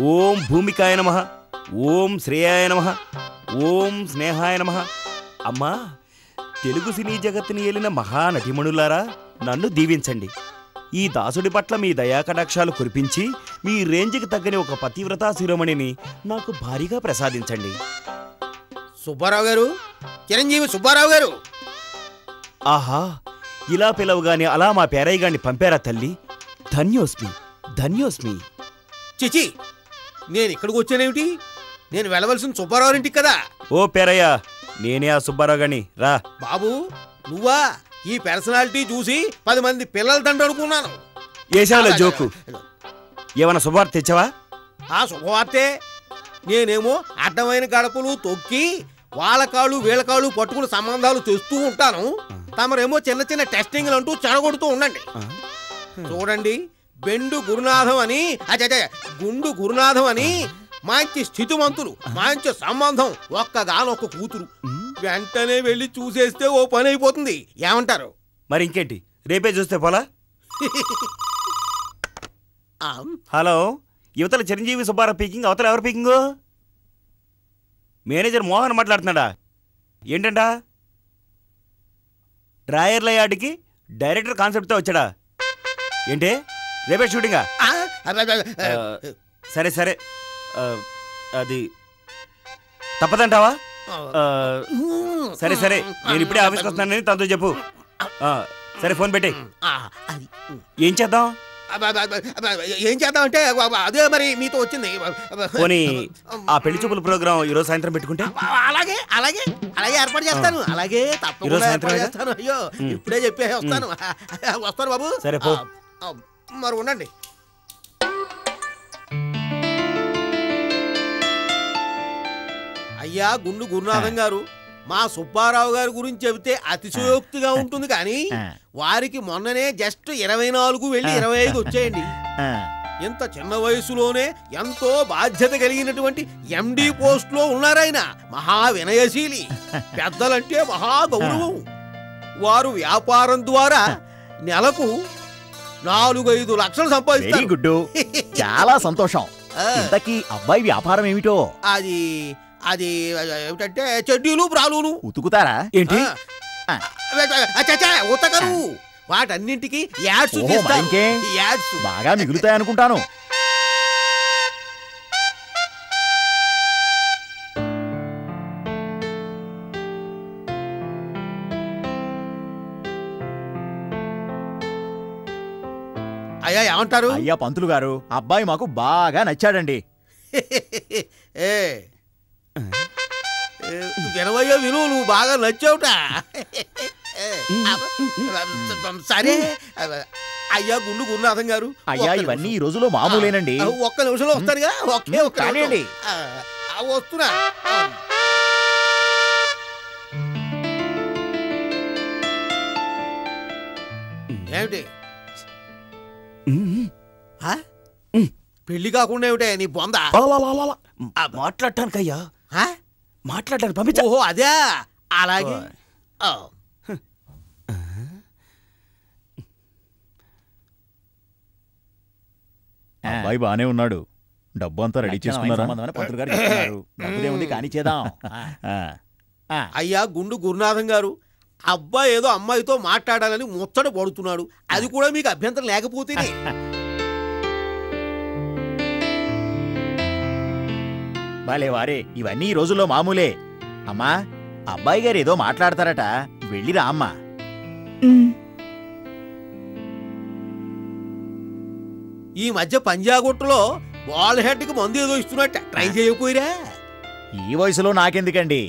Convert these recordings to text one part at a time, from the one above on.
ఓం భూమికాయ నమః, ఓం శ్రేయాయ నమః, ఓం స్నేహాయ నమః. అమ్మా, తెలుగు సినీ జగత్తుని ఏలిన మహానటిమణులారా, నన్ను దీవించండి. ఈ దాసుడి పట్ల మీ దయాకటాక్షాలు కురిపించి మీ రేంజ్కి తగ్గని ఒక పతివ్రతా శిరోమణిని నాకు భారీగా ప్రసాదించండి. సుబ్బారావు గారు, చిరంజీవి సుబ్బారావు గారు. ఆహా, ఇలా పిలవగానే అలా మా పేరయ్య గారిని పంపారా తల్లి? ధన్యోస్మి, ధన్యోస్మి. చిచి, నేను ఇక్కడికి వచ్చానేమిటి? నేను వెళ్ళవలసిన సుబ్బారావు ఇంటికి కదా. ఓ పేరయ్య, నేనే ఆ సుబ్బారావు గారిని, రా. బాబు, నువ్వా? ఈ పర్సనాలిటీ చూసి 10 మంది పిల్లల తండ్రి అనుకున్నాను. ఏసావులే జోకు. ఏమన్నా శుభవార్త తెచ్చావా? ఆ శుభవార్తే. నేనేమో అడ్డమైన గడపలు తొక్కి వాళ్ళ కాళ్ళు వీళ్ళ కాళ్ళు పట్టుకుని సంబంధాలు తెస్తూ ఉంటాను. తమరేమో చిన్న చిన్న టెస్టింగ్లు అంటూ చెడగొడుతూ ఉండండి. చూడండి, బెండు గురునాథం అని, గుండు గురునాథం అని మంచి స్థితిమంతులు, మంచి సంబంధం, ఒక్కగానొక్క కూతురు. వెంటనే వెళ్ళి చూసేస్తే ఓ పని అయిపోతుంది. ఏమంటారు? మరి ఇంకేంటి, రేపే చూస్తే పోలా? హలో, యువతల చిరంజీవి సుబ్బారావు పీకింగ్, అవతల ఎవరు పీకింగు? మేనేజర్ మోహన్ మాట్లాడుతున్నాడా? ఏంటంట? డ్రాయర్ల యార్డ్కి డైరెక్టర్ కాన్సెప్ట్తో వచ్చాడా? ఏంటి, రేపే షూటింగా? సరే సరే, అది తప్పదంటావా? సరే సరే, నేను ఇప్పుడే ఆఫీస్కి వస్తున్నానని తనతో చెప్పు. సరే, ఫోన్ పెట్టే. ఏం చేద్దాం? ఏం చేద్దాం అంటే అదే మరి మీతో వచ్చింది. పోనీ ఆ పెళ్లి చూపుల ప్రోగ్రాం ఈరోజు సాయంత్రం పెట్టుకుంటే? అలాగే అలాగే అలాగే ఏర్పాటు చేస్తాను. అలాగే తప్పకుండా ఏర్పాటు చేస్తాను. అయ్యో, ఇప్పుడే చెప్పే వస్తాను. వస్తాను బాబు. సరే పో. మరి ఉండండి. అయ్యా గుండు గురునాథం గారు, మా సుబ్బారావు గారి గురించి చెబితే అతిశయోక్తిగా ఉంటుంది, కానీ వారికి మొన్ననే జస్ట్ 24 వెళ్ళి 25 వచ్చేయండి. ఇంత చిన్న వయసులోనే ఎంతో బాధ్యత కలిగినటువంటి ఎండి పోస్ట్ లో ఉన్నారాయన. మహా వినయశీలి, పెద్దలంటే మహా గౌరవం. వారు వ్యాపారం ద్వారా నెలకు 4-5 లక్షలు సంపాదిస్తారు. చాలా సంతోషం. ఇంతకీ అబ్బాయి వ్యాపారం ఏమిటో? అది అది ఏమిటంటే చెడ్డీలు బ్రాలులు ఉతుకుతారా ఏంటి? ఉతకరు, వాటన్నింటికి యాడ్స్ యాడ్స్ బాగా మిగులుతాయి అనుకుంటాను. అయ్యా ఏమంటారు? అయ్యా పంతులు గారు, అబ్బాయి మాకు బాగా నచ్చాడండి. వినవయ్యో విను, నువ్వు బాగా నచ్చావుట. సరే అయ్యా గుండు గురునాథం గారు, అయ్యా ఇవన్నీ ఈ రోజులో మామూలేనండి. ఒక్క నిమిషంలో వస్తానుగా. ఒకే వస్తున్నా. ఏమిటి పెళ్లి కాకుండా ఏమిటే నీ బొంద? మాట్లాడటానికయ్యా, మాట్లాడటానికి పంపించా. ఓహో అదే, అలాగే. అబ్బాయి బానే ఉన్నాడు. డబ్బు అంతా రెడీ చేసుకున్నారా? పంతులు గారు డబ్బుదేముంది కానీ చేద్దాం. అయ్యా గుండు గురునాథం గారు, అబ్బాయి ఏదో అమ్మాయితో మాట్లాడాలని ముచ్చట పడుతున్నాడు. అది కూడా మీకు అభ్యంతరం లేకపోతే? బాలే వారే, ఇవన్నీ ఈ రోజుల్లో మామూలే. అమ్మా, అబ్బాయి గారు ఏదో మాట్లాడతారట, వెళ్ళిరా అమ్మా. ఈ మధ్య పంజాగుట్టలో బాల్ హెడ్ కి మందు ఏదో ఇస్తున్నట్ట, ట్రై చేయకపోయిరా? ఈ వయసులో నాకెందుకండి?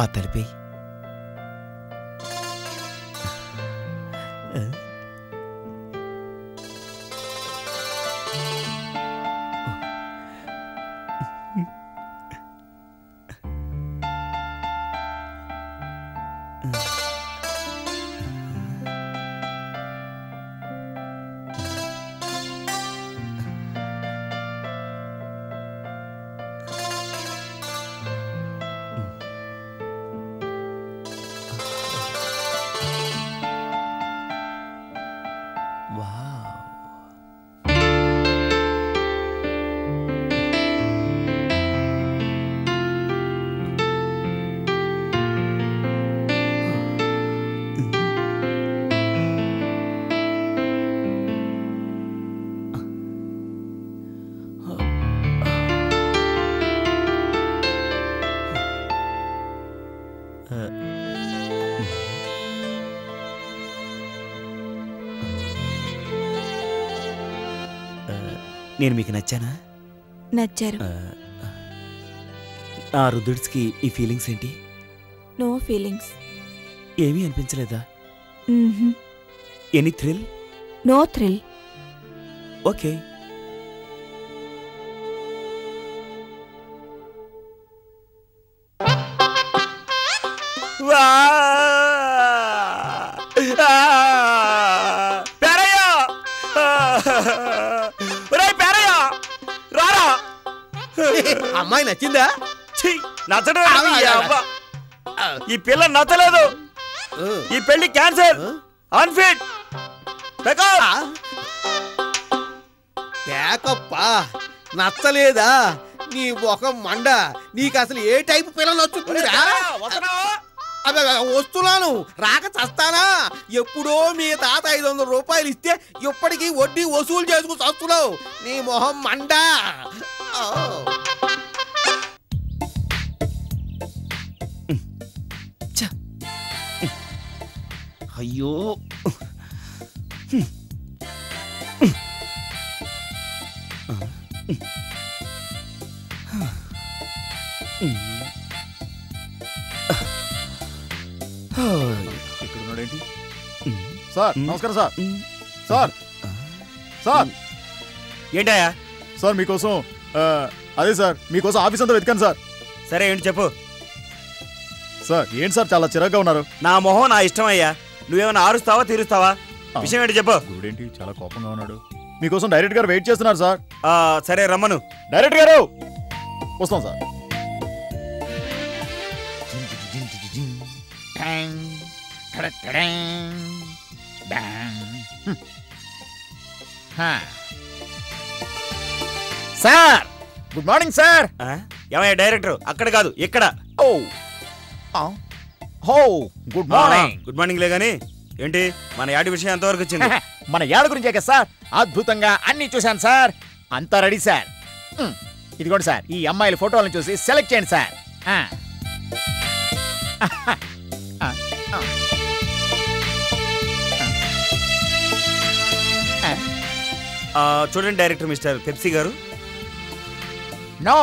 ఆ తలిపి నేను మీకు నచ్చానా? నచ్చారు. నా రుద్రుడికి ఈ ఫీలింగ్స్ ఏంటి? No feelings. ఏమీ అనిపించలేదా? Any thrill? No thrill. Okay. అమ్మాయి నచ్చిందా? నచ్చడం ఈ పిల్ల నచ్చలేదు. ఈ పెళ్లి క్యాన్సిల్. అన్ఫిట్. ప్యాకప్పా నచ్చలేదా? నీ ముఖం మండ. నీకు అసలు ఏ టైపు పిల్ల నచ్చుతుందిరా? వస్తున్నాను, రాక చస్తానా? ఎప్పుడో మీ తాత 500 రూపాయలు ఇస్తే ఇప్పటికీ వడ్డీ వసూలు చేసుకుని చస్తున్నావు. నీ మొహం మండ. అయ్యో, ఇక్కడున్నాడేంటి? సార్ నమస్కారం సార్. సార్ సార్ ఏంటయ్యా? సార్ మీకోసం అదే సార్ మీకోసం ఆఫీస్ అంతా వెతికాను సార్. సరే ఏంటి చెప్పు. సార్ ఏంటి సార్ చాలా చిరాగ్గా ఉన్నారు? నా మొహం నా ఇష్టం అయ్యా. నువ్వేమైనా ఆరుస్తావా తీరుస్తావా? విషయం ఏంటి చెప్పు. గురుడేంటి చాలా కోపంగా ఉన్నాడు? మీకోసం డైరెక్ట్ గారు వెయిట్ చేస్తున్నారు సార్. సరే రమ్మను. డైరెక్ట్ గారు వస్తాం sir. Sir good morning sir. ఏమయ్యా డైరెక్టర్? అక్కడ కాదు ఇక్కడ. ఓ హో గుడ్ మార్నింగ్. గుడ్ మార్నింగ్ లే గానీ ఏంటి మన యాడి విషయం ఎంతవరకు వచ్చింది? మన యాడ గురించే కదా సార్. అద్భుతంగా అన్ని చూశాను సార్. అంతా రెడీ సార్. ఇదిగోండి సార్, ఈ అమ్మాయిల ఫోటోలను చూసి సెలెక్ట్ చేయండి సార్. చూడండి డైరెక్టర్ మిస్టర్ పెప్సీ గారు. నో,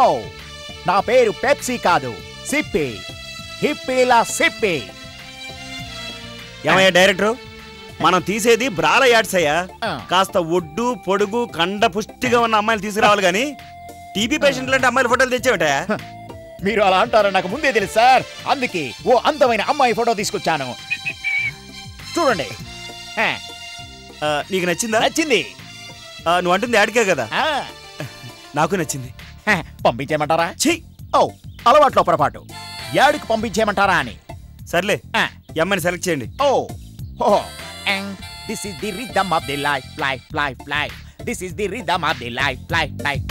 నా పేరు పెప్సీ కాదు, సిప్పి. హిప్పీలా సిప్పి. ఏమయ్యా డైరెక్టర్, మనం తీసేది బ్రాల యాడ్స్ అయ్యా. కాస్త ఒడ్డు పొడుగు కండ పుష్టిగా ఉన్న అమ్మాయిలు తీసుకురావాలి గాని టీబీ పేషెంట్ లాంటి అమ్మాయిల ఫోటోలు తెచ్చేవిటయా? మీరు అలా అంటారని నాకు ముందే తెలుసు సార్. అందుకే ఓ అందమైన అమ్మాయి ఫోటో తీసుకొచ్చాను. చూడండి. నీకు నచ్చిందా? నచ్చింది. నువ్వు అంటుంది యాడ్కే కదా? నాకు నచ్చింది. పంపించేయమంటారా? ఛీ, ఓ అలవాట్లో పొరపాటు. యాడికి పంపించేయమంటారా అని. సర్లే, అమ్మాయిని సెలెక్ట్ చేయండి. Oh this is the rhythm of the life life life life. This is the rhythm of the life life life.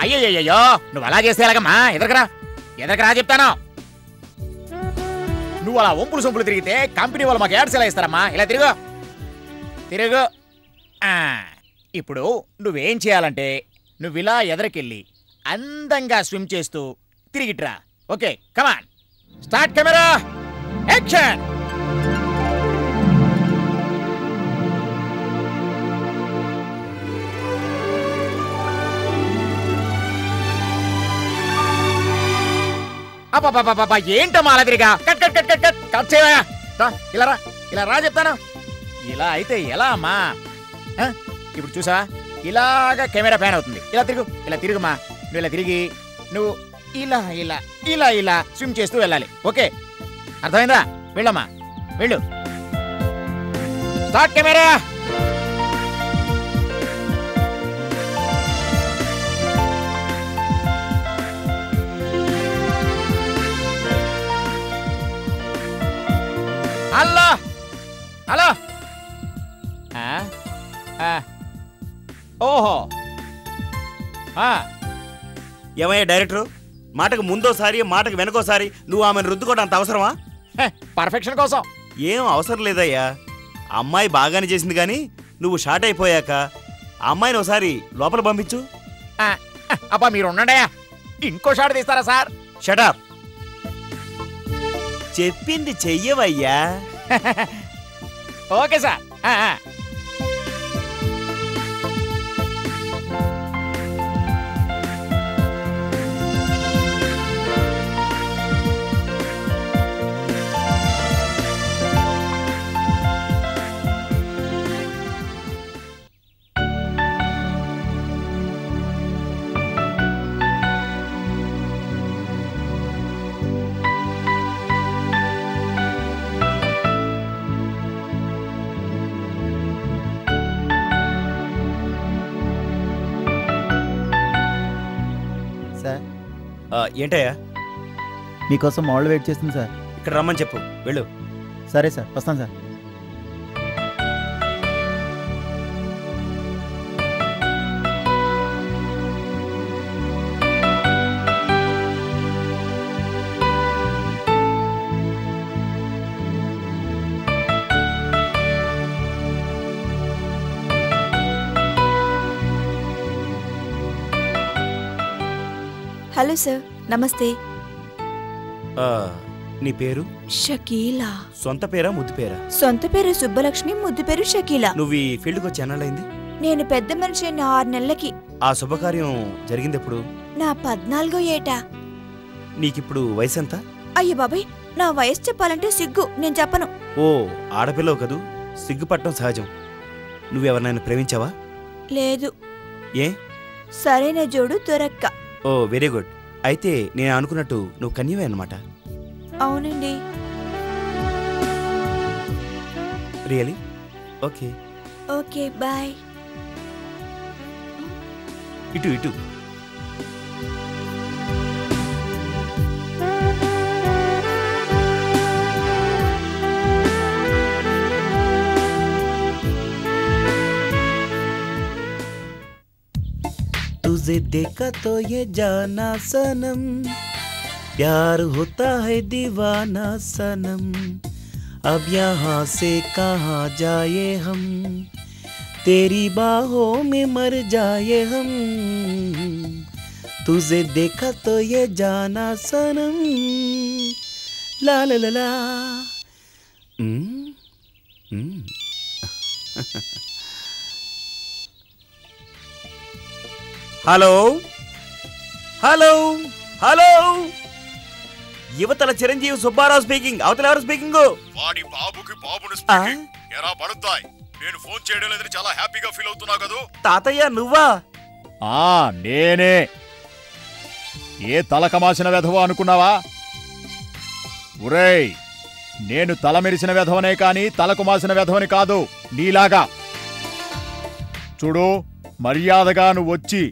అయ్యయ్యో, నువ్వు అలా చేస్తే ఎలాగమ్మా? ఎదరకరా చెప్తాను. నువ్వు అలా ఒంపులు సొంపులు తిరిగితే కంపెనీ వాళ్ళు మాకు యాడ్స్ ఎలా ఇస్తారమ్మా? ఇలా తిరుగు. ఇప్పుడు నువ్వేం చేయాలంటే నువ్వు ఇలా ఎదరికెళ్ళి అందంగా స్విమ్ చేస్తూ తిరిగిట్రా. Okay come on, start camera, action. అబ్బా ఏంటమ్మా అలా తిరిగా? Cut cut cut cut cut cut చేయవా? ఇలా రా, ఇలా రా చెప్తాను. ఇలా అయితే ఎలా అమ్మా? ఇప్పుడు చూసా, ఇలాగా కెమెరా ప్యాన్ అవుతుంది. ఇలా తిరుగు, ఇలా తిరుగుమా. నువ్వు ఇలా తిరిగి నువ్వు ఇలా ఇలా ఇలా ఇలా స్విమ్ చేస్తూ వెళ్ళాలి. ఓకే అర్థమైందా? వెళ్ళమ్మా, వెళ్ళు. Start camera. Hello hello. ఓహో ఏమయ్యా డైరెక్టరు, మాటకు ముందోసారి మాటకు వెనకోసారి నువ్వు ఆమెను రుద్దుకోవడం అంత అవసరమా? పర్ఫెక్షన్ కోసం. ఏం అవసరం లేదయ్యా. అమ్మాయి బాగానే చేసింది కానీ నువ్వు షార్ట్ అయిపోయాక ఆ అమ్మాయిని ఒకసారి లోపల పంపించు. అబ్బా మీరు ఉన్నాడయా, ఇంకో షాట్ తీస్తారా సార్? షటప్. చెప్పింది చెయ్యవయ్యా. Okay sir. ఏంటయ్యా? మీకోసం మోడల్ వెయిట్ చేస్తుంది సార్. ఇక్కడ రమ్మని చెప్పు, వెళ్ళు. సరే సార్, వస్తాను సార్. హలో సార్, నమస్తే. నీ పేరు? షకీలా. సొంత పేరా ముద్దు పేరా? సొంత పేరు సుబ్బలక్ష్మి, ముద్దు పేరు షకీలా. నువ్వు ఈ ఫీల్డ్కి వచ్చి ఎన్నాళ్ళైంది? నేను పెద్ద మనిషి 6 నెలలకి. ఆ శుభకార్యం జరిగిందెప్పుడు? నా 14వ ఏట. నీకిప్పుడు వయసు ఎంత? అయ్య బాబాయ్, నా వయసు చెప్పాలంటే సిగ్గు, నేను చెప్పను. ఓ ఆడపిల్లవు కదూ, సిగ్గుపట్టడం సహజం. నువ్వెవరినైనా ప్రేమించావా? లేదు. ఏ? సరైన జోడు దొరక్క. Oh very good. అయితే నేను అనుకున్నట్టు నువ్వు కన్యవే అన్నమాట. అవునండి. రియలీ? Okay okay bye. ఇటు ఇటు. तुझे देखा तो ये जाना सनम, प्यार होता है दीवाना सनम, अब यहाँ से कहाँ जाए हम, तेरी बाहों में मर जाए हम, तुझे देखा तो ये जाना सनम, ला ला ला ला. హలో హలో హలో, యువతల చిరంజీవి సుబ్బారావు స్పీకింగ్. అవతల ఎవరు స్పీకింగ్? వాడి బాబుకి బాబును స్పీకింగ్. ఎరా బడుద్దాయ్, నేను ఫోన్ చేయడం లేదని చాలా హ్యాపీగా ఫీల్ అవుతున్నావు కదూ? తాతయ్య నువ్వా? నేనే. ఏ తలకమాసిన వెధవ అనుకున్నావా? ఒరేయ్, నేను తల మెరిసిన వెధవనే కాని తలకు మాసిన వెధవని కాదు నీలాగా. చూడు, మర్యాదగా నువ్వు వచ్చి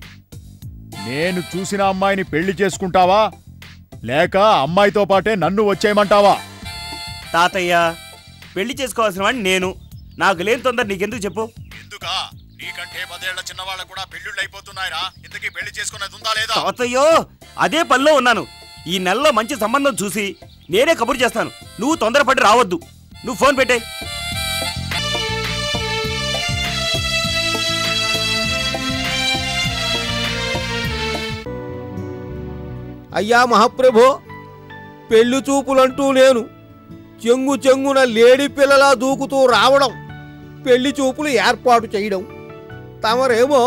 నేను చూసిన అమ్మాయిని పెళ్లి చేసుకుంటావా, లేక అమ్మాయితో పాటే నన్ను వచ్చేయమంటావా? తాతయ్య, పెళ్లి చేసుకోవాల్సిన వాడిని నేను. నాకు లేని తొందర నీకెందుకు చెప్పు? ఎందుకా? నీకంటే 10 ఏళ్ల చిన్నవాళ్ళకు కూడా పెళ్లిళ్ళు అయిపోతున్నాయిరా. ఇంతకీ పెళ్లి చేసుకున్నది ఉందా లేదా? తాతయ్యో, అదే పనిలో ఉన్నాను. ఈ నెలలో మంచి సంబంధం చూసి నేనే కబురు చేస్తాను. నువ్వు తొందరపడి రావద్దు. నువ్వు ఫోన్ పెట్టే. అయ్యా మహాప్రభో, పెళ్లి చూపులంటూ నేను చెంగు చెంగున లేడి పిల్లలా దూకుతూ రావడం, పెళ్లి చూపులు ఏర్పాటు చేయడం, తమరేమో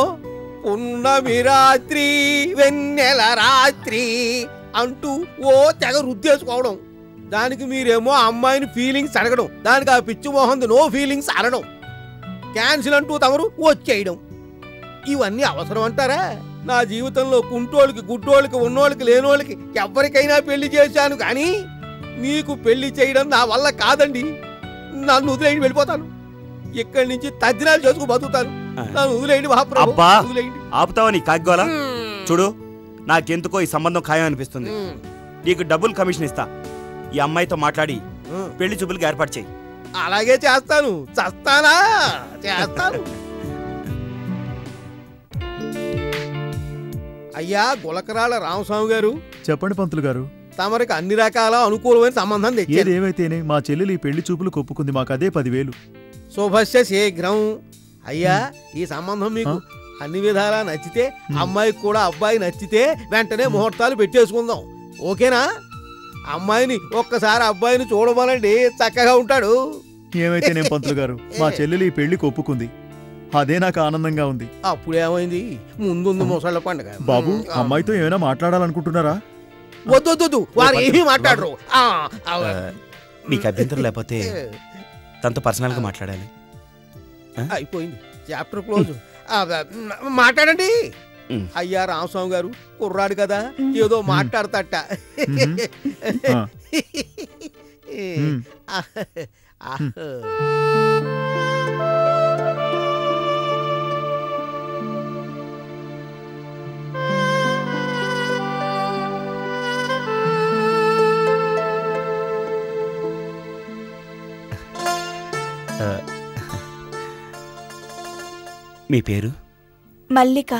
పున్నమి రాత్రి వెన్నెల రాత్రి అంటూ ఓ తెగ రుద్దేసుకోవడం, దానికి మీరేమో అమ్మాయిని ఫీలింగ్స్ అడగడం, దానికి ఆ పిచ్చి మోహన్ నో ఫీలింగ్స్ అనడం, క్యాన్సిల్ అంటూ తమరు వచ్చేయడం, ఇవన్నీ అవసరం అంటారా? నా జీవితంలో కుంటోళ్ళకి గుడ్డోళ్ళకి ఉన్నోళ్ళకి లేనోళ్ళకి ఎవరికైనా పెళ్లి చేశాను, కానీ మీకు పెళ్లి చేయడం నా వల్ల కాదండి. నన్ను వదిలేయండి, వెళ్ళిపోతాను. ఇక్కడి నుంచి తద్దినాలు చేసుకు బతుకుతాను. నన్ను వదిలేయండి మహాప్రభు, అబ్బా వదిలేయండి. ఆపుతావా నీ కాగ్గోలా? చూడు, నాకెందుకో ఈ సంబంధం ఖాయం అనిపిస్తుంది. నీకు డబుల్ కమిషన్ ఇస్తా. ఈ అమ్మాయితో మాట్లాడి పెళ్లి చూపులకి ఏర్పాటు చేయి. అలాగే చేస్తాను. చస్తానా? చేస్తాను. అయ్యా గులకరాళ్ళ రామస్వామి గారు, చెప్పండి పంతులు గారు. తమరికి అన్ని రకాల అనుకూలమైన సంబంధం తెచ్చారు. ఏదేమైతేనే మా చెల్లెలు ఈ పెళ్లి చూపులు కొప్పుకుంది. మాకు అదే 10,000. శుభస్య శీఘ్రం. అయ్యా, ఈ సంబంధం మీకు అన్ని విధాలా నచ్చితే, అమ్మాయికి కూడా అబ్బాయి నచ్చితే వెంటనే ముహూర్తాలు పెట్టేసుకుందాం. ఓకేనా? అమ్మాయిని ఒక్కసారి అబ్బాయిని చూడమనండి, చక్కగా ఉంటాడు. ఏమైతేనే పంతులు గారు, మా చెల్లెలు ఈ పెళ్లి కొప్పుకుంది. అదే నాకు ఆనందంగా ఉంది. అప్పుడేమైంది? ముందుంది ముసళ్ళ పండుగ. బాబు, అమ్మాయితో ఏమైనా మాట్లాడాలనుకుంటున్నారా? వద్దు, వారు ఏమీ మాట్లాడరు. నీకు అభ్యంతరం లేకపోతే తనతో పర్సనల్గా మాట్లాడాలి. అయిపోయింది, చాప్టర్ క్లోజ్. మాట్లాడండి. అయ్యా రామస్వామి గారు, కుర్రాడు కదా, ఏదో మాట్లాడతట. మీ పేరు? మల్లిక.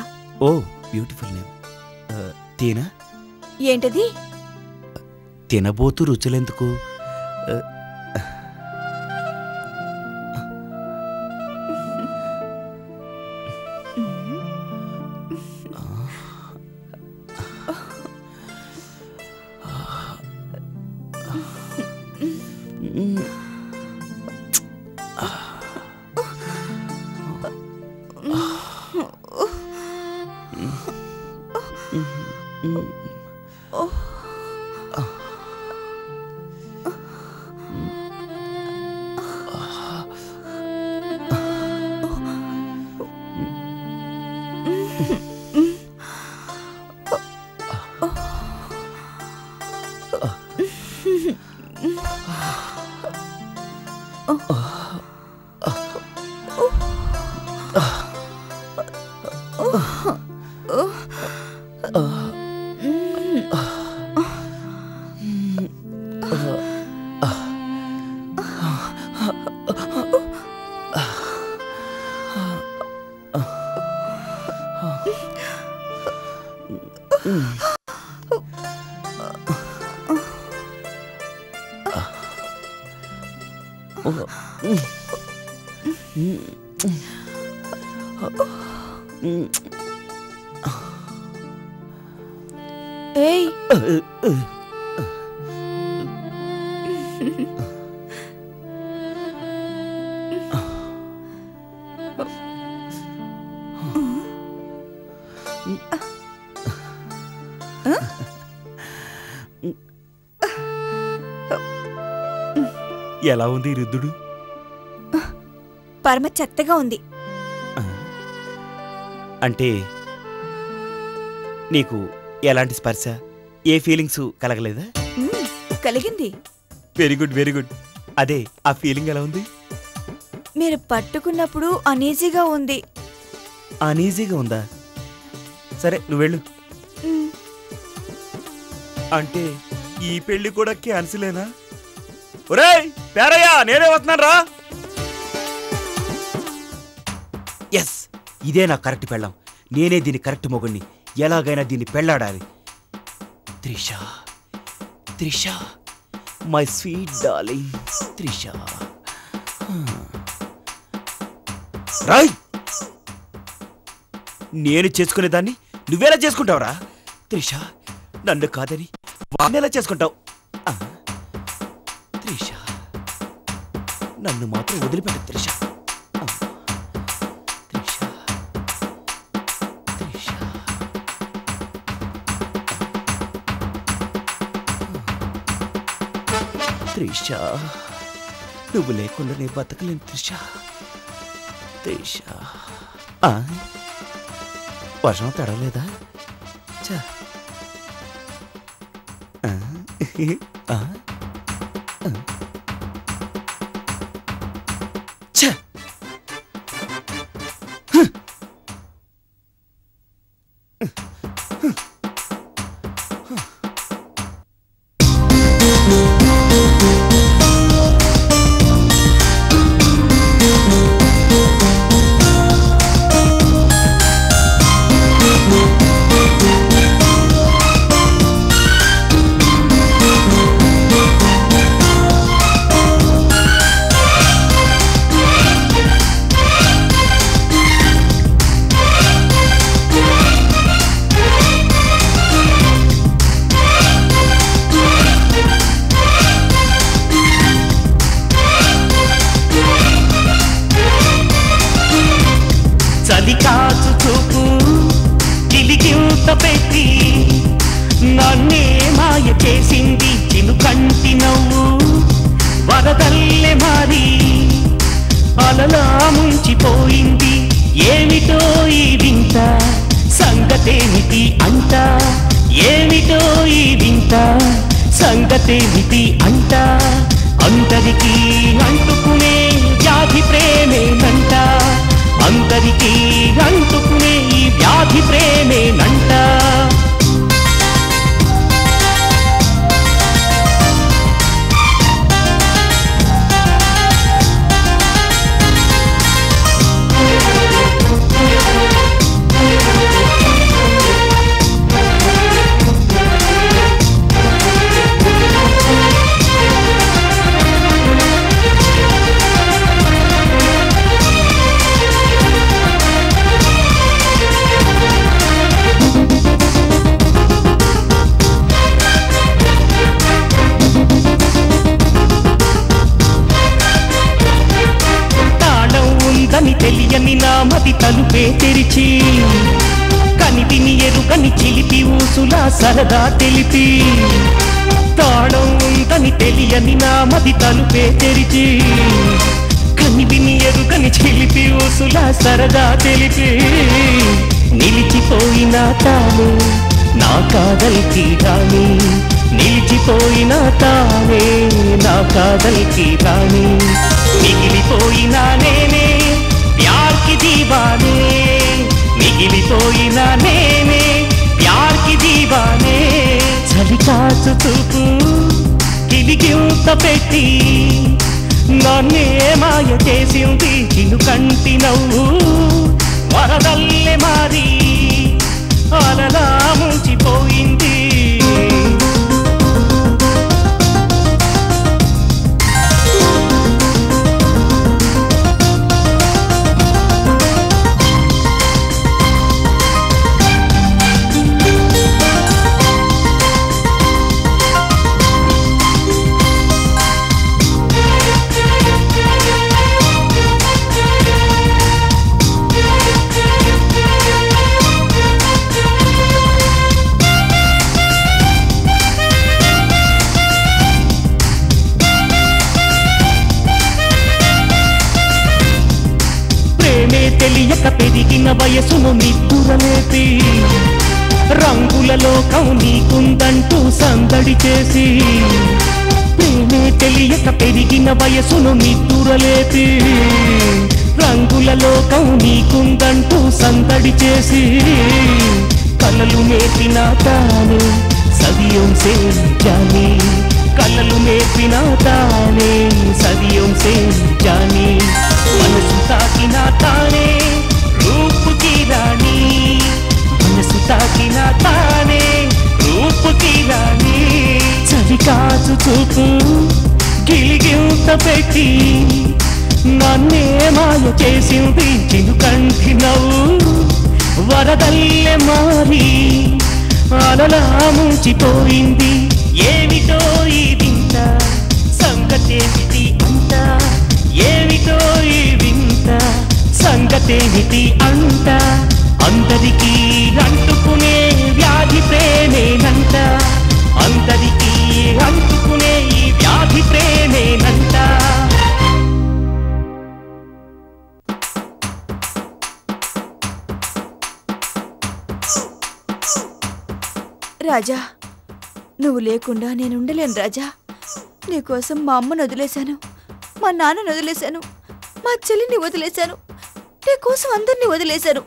ఓ, బ్యూటిఫుల్ నేమ్. తీనా? ఏంటది? తినబోతు రుచులెందుకు? ఏయ్, ఎలా ఉంది రుద్దుడు? పరమ చెత్తగా ఉంది. అంటే నీకు ఎలాంటి స్పర్శ, ఏ ఫీలింగ్స్ కలగలేదా? కలిగింది. Very good, very good. అదే, ఆ ఫీలింగ్ ఎలా ఉంది? మీరు పట్టుకున్నప్పుడు అనీజీగా ఉంది. అనీజీగా ఉందా? సరే, నువ్వు వెళ్ళు. అంటే ఈ పెళ్లి కూడా క్యాన్సిలేనా? ఒరేయ్ పేరయ్యా, నేనే వస్తున్నాను రా. ఎస్, ఇదే నా కరెక్ట్ పెళ్ళాం. నేనే దీని కరెక్ట్ మొగుణ్ణి. ఎలాగైనా దీన్ని పెళ్ళాడాలి. Trisha, Trisha, my sweet darling Trisha. Roy, నేను చేసుకునేదాన్ని నువ్వేలా చేసుకుంటావురా? త్రిష, నన్ను కాదని వాణ్ణెలా చేసుకుంటావు? త్రిష, నన్ను మాత్రం వదిలిపెట్టు త్రిష. త్రిష, త్రిష. త్రిష, నువ్వు లేకుండా నేను బతకలేను త్రిష. త్రిష, వర్షం తడలేదా? చ సంగతేమిటి అంట అందరికీ అంటుకునే వ్యాధి ప్రేమేనంట అందరికీ అంటుకునే ఈ వ్యాధి ప్రేమేనంట తెలియని నామది తలుపే తెరిచి కనివిని ఎరుగని చిలిపి ఊసులా సరదా తెలిపి తాళం ఉందని తెలియని నామది తలుపే తెరిచి కనివిని ఎరుగని చిలిపి ఊసులా సరదా తెలిపి నిలిచిపోయిన తాను నా కాదల్కి రాని నిలిచిపోయిన తానే నా కాదల్కి రాని మిగిలిపోయిన నేనే ప్యార్ కి దీవానే మిగిలిపోయిన నేనే ప్యార్ కి దీవానే చలికాచు చూపు గిలిగింత పెట్టి నన్నే మాయ చేసింది చినుకంటి నవ్వు వరదల్లే మారి అలలా ముంచిపోయింది తెలియక పెరిగిన వయసును నిద్దురలేపి రంగుల లోకం నీకుందంటూ సందడి చేసి ప్రేమే తెలియక పెరిగిన వయసును నిద్దురలేపి రంగుల లోకం నీకుందంటూ సందడి చేసి కలలు నేర్పిన తానే సదియం సే జాని కలలు నేర్పిన తానే సదియం సే జాని మనసు తాకిన తానే రూపు की रानी మనసు తాకిన తానే రూపు की रानी చలికాచు చూపు గిలిగింత పెట్టి నన్నే మాయ చేసింది చినుకంటి నవ్వు వరదల్లే మారి అలలా ముంచిపోయింది ఏమిటో ఈ వింత సంగతేమిటి అంట ఏమిటో ఈ వింత సంగతేమిటి అంట అందరికీ అంటుకునే వ్యాధి ప్రేమేనంట అందరికీ అంటుకునే ఈ వ్యాధి ప్రేమేనంట రాజా నువ్వు లేకుండా నేను ఉండలేను రాజా. నీకోసం మా అమ్మను వదిలేశాను, మా నాన్నను వదిలేశాను, మా చెల్లిని వదిలేశాను, నీకోసం అందరినీ వదిలేశాను.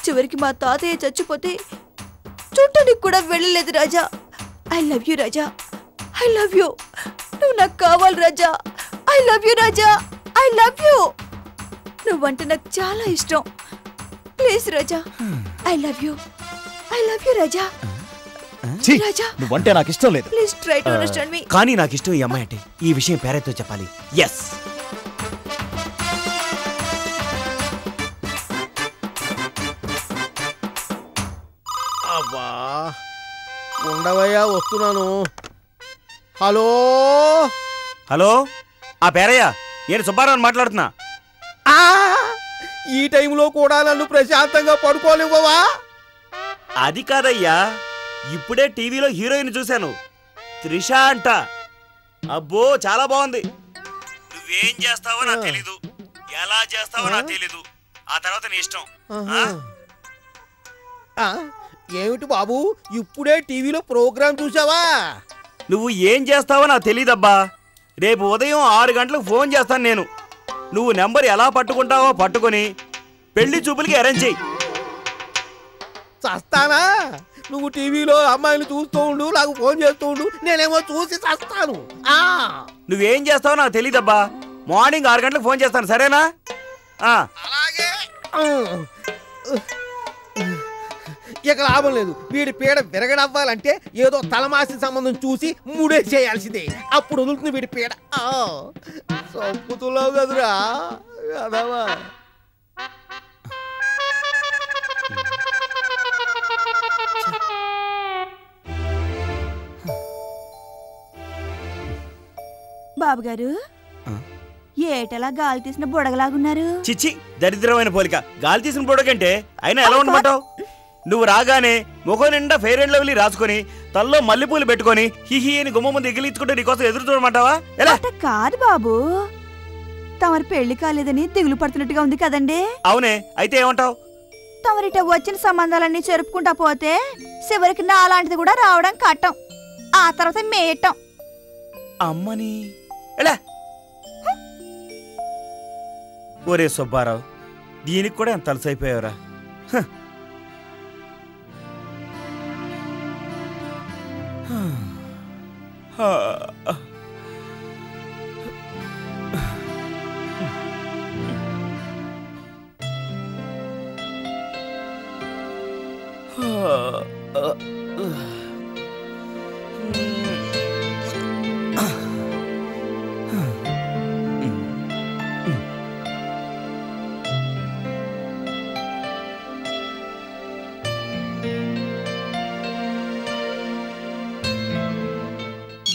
చివరికి మా తాతయ్య చచ్చిపోతే చూడటానికి కూడా వెళ్ళలేదు Raja. I love you Raja, I love you. నువ్వు నాకు కావాలి Raja. I love you Raja, I love you. నువ్వంటే నాకు చాలా ఇష్టం. Please Raja, I love you, I love you Raja. ఛీ, రాజా నువ్వంటే నాకు ఇష్టం లేదు. Please try to understand me. కానీ నాకు ఇష్టం ఈ అమ్మాయి అంటే. ఈ విషయం పేరెతో చెప్పాలి. ఎస్. అబ్బా ఉండవయ్యా, వస్తున్నాను. హలో హలో, ఆ పేరయ్య, నేను సుబ్బారావు మాట్లాడుతున్నా. ఆ, ఈ టైంలో కూడా నన్ను ప్రశాంతంగా పడుకోలేవా? అది కాదయ్యా, ఇప్పుడే టీవీలో హీరోయిన్ చూశాను, త్రిష అంట. అబ్బో చాలా బాగుంది. నువ్వేం చేస్తావో నాకు తెలీదు, ఎలా చేస్తావో నాకు తెలీదు. ఆ తర్వాత నీ ఇష్టం. ఏమిటి బాబు, ఇప్పుడే టీవీలో ప్రోగ్రాం చూసావా? నువ్వు ఏం చేస్తావో నాకు తెలీదబ్బా. రేపు ఉదయం 6 గంటలకు ఫోన్ చేస్తాను నేను. నువ్వు నెంబర్ ఎలా పట్టుకుంటావో పట్టుకొని పెళ్లి చూపులకి అరేంజ్ చెయ్యి. చస్తానా? నువ్వు టీవీలో అమ్మాయిని చూస్తూ ఉండు, నాకు ఫోన్ చేస్తూ ఉండు, నేనేమో చూసి చస్తాను. నువ్వేం చేస్తావో నాకు తెలీదబ్బా. మార్నింగ్ 6 గంటలకు ఫోన్ చేస్తాను, సరేనా? అలాగే. ఇక లాభం లేదు. వీడి పీడ విరగడవ్వాలంటే ఏదో తలమాసి సంబంధం చూసి మూడే చేయాల్సిందే. అప్పుడు వదులుతుంది వీడి పీడ. చంపుతున్నావు కదురా అదవా. బాబుగారు, ఏటలా గాలి తీసిన బుడగలాగున్నారు? చిచ్చి, దరిద్రమైన పోలిక. గాలి తీసిన పొడకంటే అయినా ఎలా ఉండమంటావు? నువ్వు రాగానే ముఖం నిండా ఫెయిర్ అండ్ లవ్లీ రాసుకొని తల్లో మల్లెపూలు పెట్టుకొని హిహి అని గుమ్మ ముందు ఎగిలించుకుంటే నీకోసం ఎదురు చూడమంటావా? ఎలా? కాదు బాబు, తమరి పెళ్లి కాలేదని దిగులు పడుతున్నట్టుగా ఉంది కదండి. అవునే, అయితే ఏమంటావు? తమరిట వచ్చిన సంబంధాలన్నీ చెరుపుకుంటా పోతే చివరికి నా అలాంటిది కూడా రావడం కట్టం, ఆ తర్వాత మేయటం. అమ్మని ఎలా? ఒరే సుబ్బారావు, దీనికి కూడా ఎంత అలసైపోయావురా.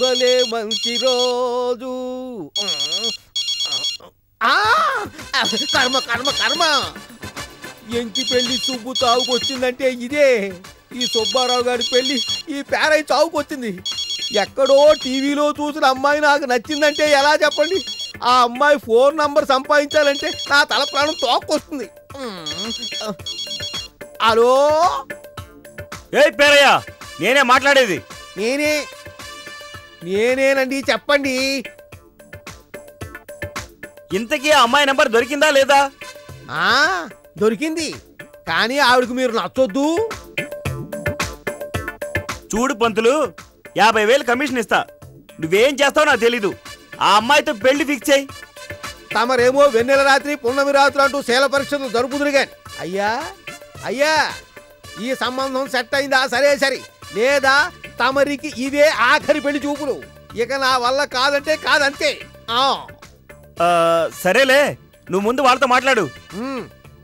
భలే మంచి రోజు. కర్మ కర్మ కర్మ. ఎంకి పెళ్లి సుబ్బు తావుకొచ్చిందంటే ఇదే. ఈ సుబ్బారావు గారి పెళ్లి ఈ పేరయ్య తావుకొచ్చింది. ఎక్కడో టీవీలో చూసిన అమ్మాయి నాకు నచ్చిందంటే ఎలా చెప్పండి? ఆ అమ్మాయి ఫోన్ నంబర్ సంపాదించాలంటే నా తల ప్రాణం తోక్కొస్తుంది. హలో, ఏ పేరయ్య, నేనే మాట్లాడేది. నేనేనండి, చెప్పండి. ఇంతకీ ఆ అమ్మాయి నెంబర్ దొరికిందా లేదా? దొరికింది, కానీ ఆవిడకు మీరు నచ్చొద్దు. చూడు పంతులు, 50,000 కమిషన్ ఇస్తా. నువ్వేం చేస్తావో నాకు తెలీదు. ఆ అమ్మాయితో పెళ్లి ఫిక్స్ అయ్యి. తమరేమో వెన్నెల రాత్రి పున్నమి రాత్రి అంటూ శీల పరీక్షలు జరుపుదురు గాని. అయ్యా ఈ సంబంధం సెట్ అయిందా? సరే సరే, లేదా తమరికి ఇవే ఆఖరి పెళ్లి చూపులు. ఇక నా వల్ల కాదంటే కాదంతే. సరేలే, నువ్వు ముందు వాళ్ళతో మాట్లాడు.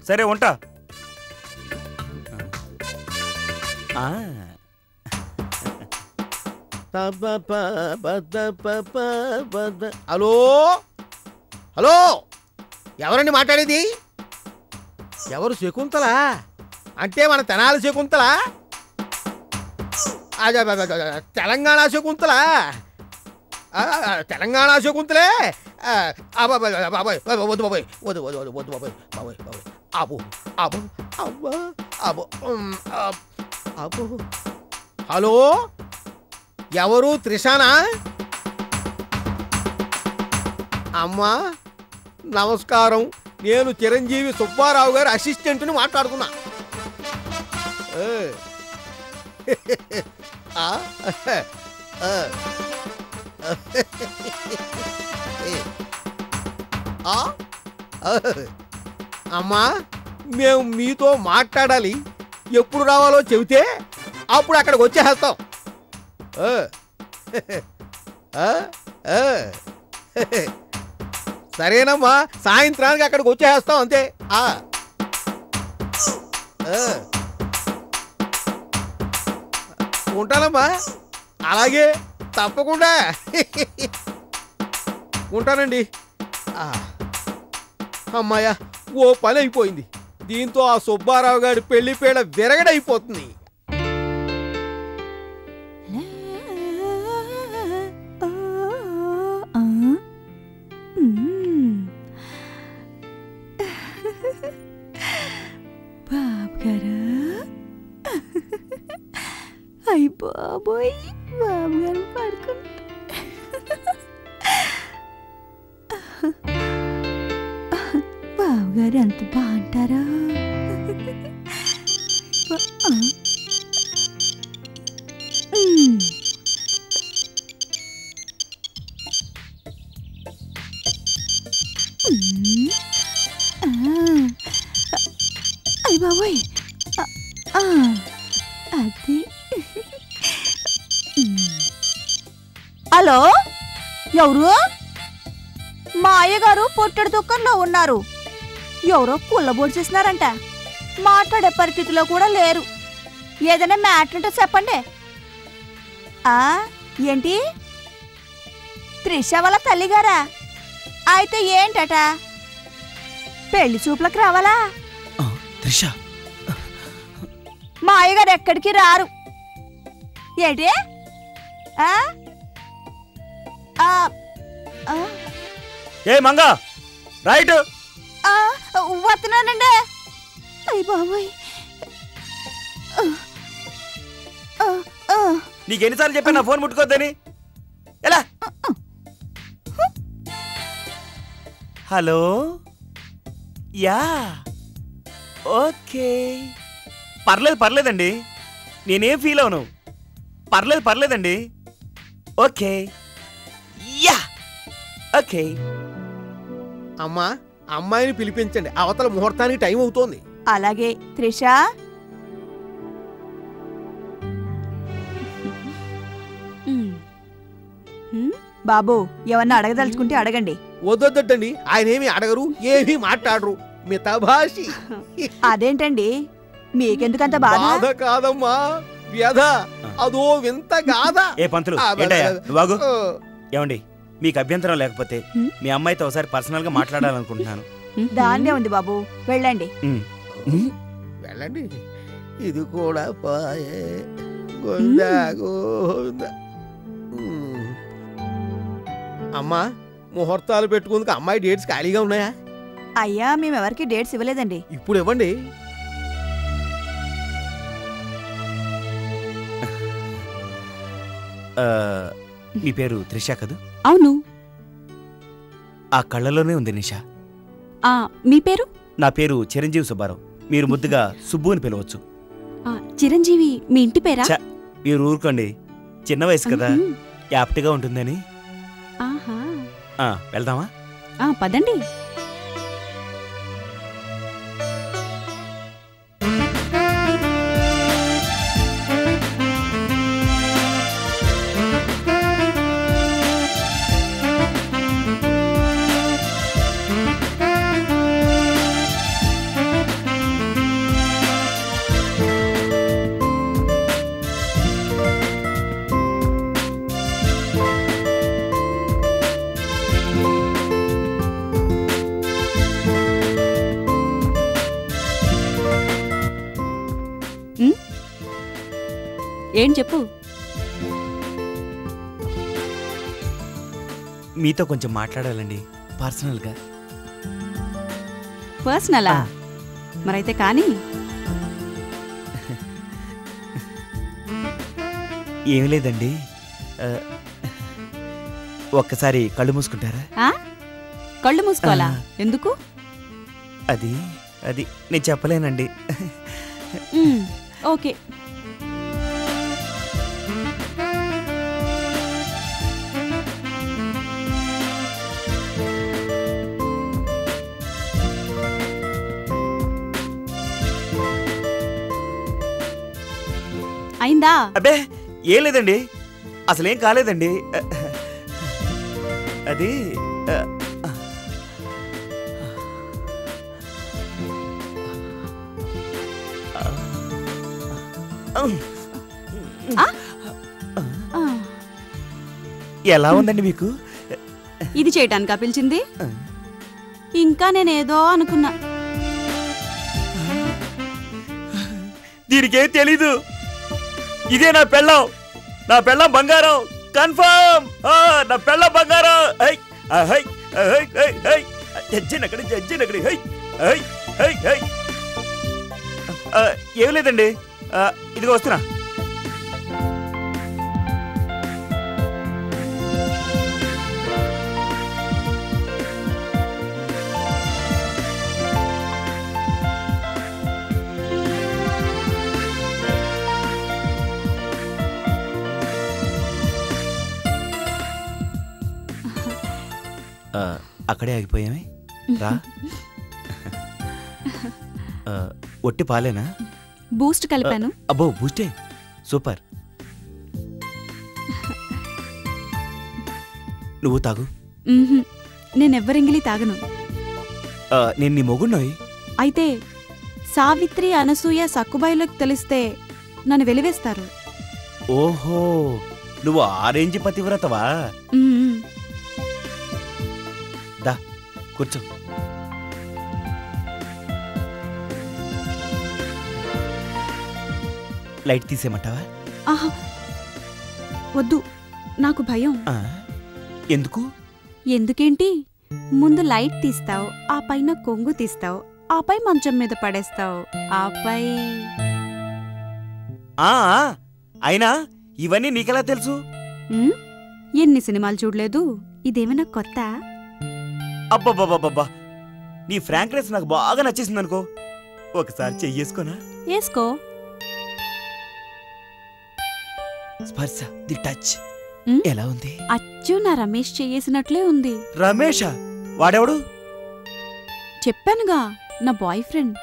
సరే, ఉంటా. హలో హలో, ఎవరండి మాట్లాడేది? ఎవరు? శకుంతల అంటే మన తెనాలి శకుంతల? తెలంగాణ శకుంతల? తెలంగాణ శకుంతలే. బాబాయ్ వద్దు బాబాయ్, వద్దు వద్దు వద్దు వద్దు బాబాయ్, బాబాయ్ బాబాయ్ ఆపు ఆపు అబ్బా ఆపు ఆపు. హలో, ఎవరు? త్రిషానా? అమ్మా నమస్కారం, నేను చిరంజీవి సుబ్బారావు గారి అసిస్టెంట్ని మాట్లాడుతున్నా. అమ్మా మేము మీతో మాట్లాడాలి, ఎప్పుడు రావాలో చెబితే అప్పుడు అక్కడికి వచ్చేస్తాం. సరేనమ్మా, సాయంత్రానికి అక్కడికి వచ్చేస్తాం అంతే. ఉంటానమ్మా, అలాగే తప్పకుండా ఉంటానండి. అమ్మాయ, ఓ పని అయిపోయింది. దీంతో ఆ సుబ్బారావు గారి పెళ్లి పేడ విరగడైపోతుంది. అయ్య బాబోయ్, బాబు గారు పడుకుంటా. బాబుగారు ఎంత బాగుంటారా? అయ్య బాబోయ్, అది. హలో, ఎవరు? మా అయ్యగారు పొట్టడి దుఃఖంలో ఉన్నారు. ఎవరో కుళ్ళబోటు చేసినారంట. మాట్లాడే పరిస్థితిలో కూడా లేరు. ఏదైనా మ్యాటర్ ఉంటే చెప్పండి. ఏంటి? త్రిష వాళ్ళ తల్లిగారా? అయితే ఏంటట? పెళ్లి చూపులకు రావాలా? త్రిష, మా అయ్యగారు ఎక్కడికి రారు. ఏంటి? ఏ మంగా, రైట్ వస్తున్నానండి. అయ్య బాబోయ్, నీకెన్నిసార్లు చెప్పా నా ఫోన్ ముట్టుకోద్దని? ఎలా? హలో, యా, ఓకే, పర్లేదు పర్లేదండి, నేనేం ఫీల్ అవను. పర్లేదు పర్లేదండి, ఓకే, యా, ఓకే. అమ్మా, అమ్మాయిని పిలిపించండి, అవతల ముహూర్తానికి టైం అవుతోంది. అలాగే. త్రిష, బాబు ఏమన్నా అడగదలుచుకుంటే అడగండి. వద్దొద్దండి, ఆయన ఏమి అడగరు, ఏమీ మాట్లాడరు, మితభాషి. అదేంటండి, మీకెందుకంత బాధ? బాధ కాదమ్మా, వ్యధ. అదో వింత గాథ. ఏ పంతులు, ఏంటయ్యా నువ్వు? ఏమండి, మీకు అభ్యంతరం లేకపోతే మీ అమ్మాయితో ఒకసారి పర్సనల్ గా మాట్లాడాలనుకుంటున్నాను. దాన్నే ఉంది బాబు, వెళ్ళండి. వెళ్ళండి. ఇది కూడా పాయే. గోవిందా గోవిందా. అమ్మా, ముహూర్తాలు పెట్టుకుందుకు అమ్మాయి డేట్స్ ఖాళీగా ఉన్నాయా? అయ్యా, మేమెవరికి డేట్స్ ఇవ్వలేదండి. ఇప్పుడు ఇవ్వండి. మీ పేరు త్రిష కదూ? అవును. ఆ కళ్ళలోనే ఉంది నిషా. మీ పేరు? నా పేరు చిరంజీవి సుబ్బారావు. మీరు ముద్దుగా సుబ్బు అని పిలవచ్చు. చిరంజీవి మీ ఇంటి పేరా? మీరు ఊరుకోండి, చిన్న వయసు కదా, యాప్ట్గా ఉంటుందని. వెళ్దామా? పదండి. ఏం చెప్పు. మీతో కొంచెం మాట్లాడాలండి పర్సనల్గా. పర్సనలా? మరైతే కానీ. ఏమీ లేదండి, ఒక్కసారి కళ్ళు మూసుకుంటారా? ఆ? కళ్ళు మూసుకోవాలా? ఎందుకు? అది అది నేను చెప్పలేనండి. ఓకే. అయిందా? అబ్బే ఏం లేదండి, అసలేం కాలేదండి. అది ఎలా ఉందండి మీకు? ఇది చేయటానికా పిలిచింది? ఇంకా నేనేదో అనుకున్నా. దీనికేం తెలీదు. ఇదే నా పెళ్ళం, నా పెళ్ళం బంగారం కన్ఫర్మ్. నా పెళ్ళం బంగారం. జడ్జినక్కడి జడ్జినక్కడి. ఏం లేదండి, ఇదిగో వస్తున్నా. అక్కడే ఆగిపోయామే, రా. ఒట్టి పాలేనా? బూస్ట్ కలిపాను. అబ్బో బూస్టే, సూపర్. నువ్వు తాగు. నేనెవ్వరింగిలి తాగను. నేను నీ మొగున్నోయ్. అయితే సావిత్రి, అనసూయ, సక్కుబాయిలోకి తెలిస్తే నన్ను వెలివేస్తారు. ఓహో, నువ్వు ఆరెంజ్ పతివ్రతవా? దా కూర్చో. లైట్ తీసేయమంటావా? ఆహా, వద్దు, నాకు భయం. ఎందుకు? ఎందుకేంటి? ముందు లైట్ తీస్తావు, ఆ పైన కొంగు తీస్తావు, ఆపై మంచం మీద పడేస్తావు, ఆపై. అయినా ఇవన్నీ నీకెలా తెలుసు? ఎన్ని సినిమాలు చూడలేదు, ఇదేమైనా కొత్త? అబ్బబ్బబ్బబ్బా, నీ ఫ్రాంక్నెస్ నాకు బాగా నచ్చేసింది అనుకో. ఒకసారి చెయ్యేసుకోనా? వేసుకో. స్పర్శ, ది టచ్ ఎలా ఉంది? అచ్చు నా రమేష్ చేసినట్లే ఉంది. రమేషా? వాడెవడు? చెప్పానుగా, నా బాయ్ ఫ్రెండ్.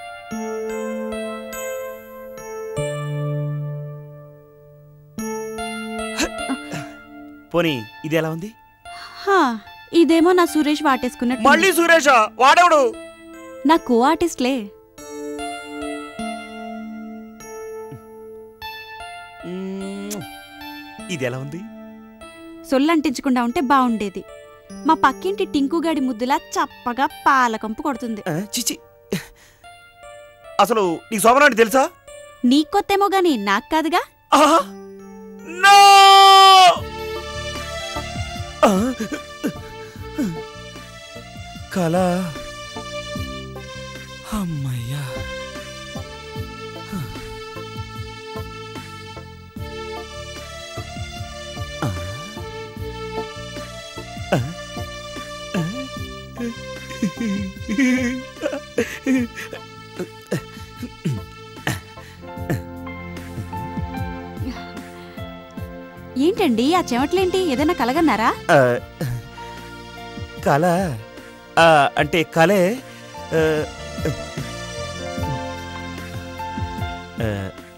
పోనీ ఇది ఎలా ఉంది? ఇదేమో నా సురేష్ వాటేసుకున్నట్టు. మళ్ళీ సురేషా? వాడెవడు? నా కో ఆర్టిస్ట్లే. ఇది ఎలా ఉంది? సొల్లంటించకుండా ఉంటే బాగుండేది. మా పక్కింటి టింకుగాడి ముద్దులా చప్పగా పాలకంపు కొడుతుంది. చిచి, అసలు నీకు శోభనాన్ని తెలుసా? నీకొత్తేమో గాని నాకు కాదుగా. కళ, అమ్మయ్యా. ఏంటండి ఆ చెమట్లేంటి? ఏదైనా కలగన్నారా? కళ అంటే కళే.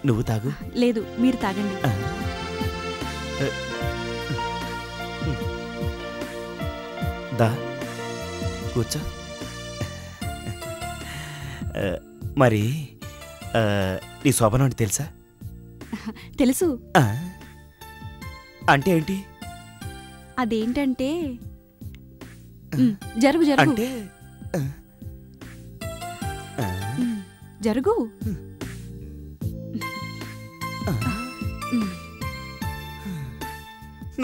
నువ్వు తాగు. లేదు, మీరు తాగండి. దా కూర్చో. మరి నీ శోభనం అంటే తెలుసా? తెలుసు. అంటే ఏంటి? అదేంటంటే జరుగు జరుగు. అంటే జరుగు.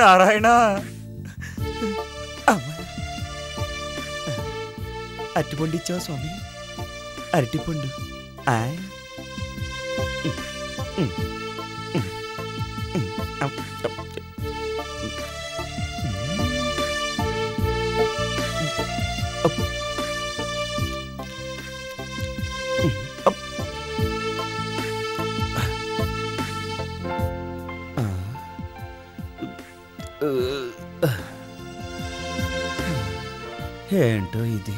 నారాయణ అరటిపండు ఇచ్చావా స్వామి? అరటిపండు. ఏంటో ఇది.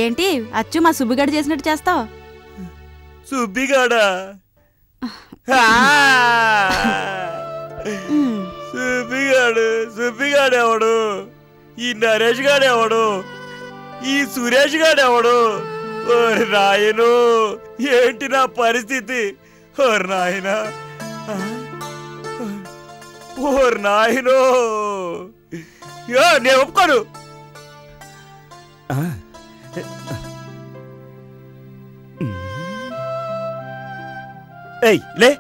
ఏంటి అచ్చు మా సుబ్బిగాడు చేసినట్టు చేస్తావు? సుబ్బిగాడా? సుబ్బిగాడు ఎవడు? ఈ నరేష్ గాడు ఎవడు? ఈ సురేష్ గాడు ఎవడు? ఓరి నాయను, ఏంటి నా పరిస్థితి? ఓరి నాయన, ఓరి నాయను, నేను ఒప్పుకోను. ఏయ్ లే,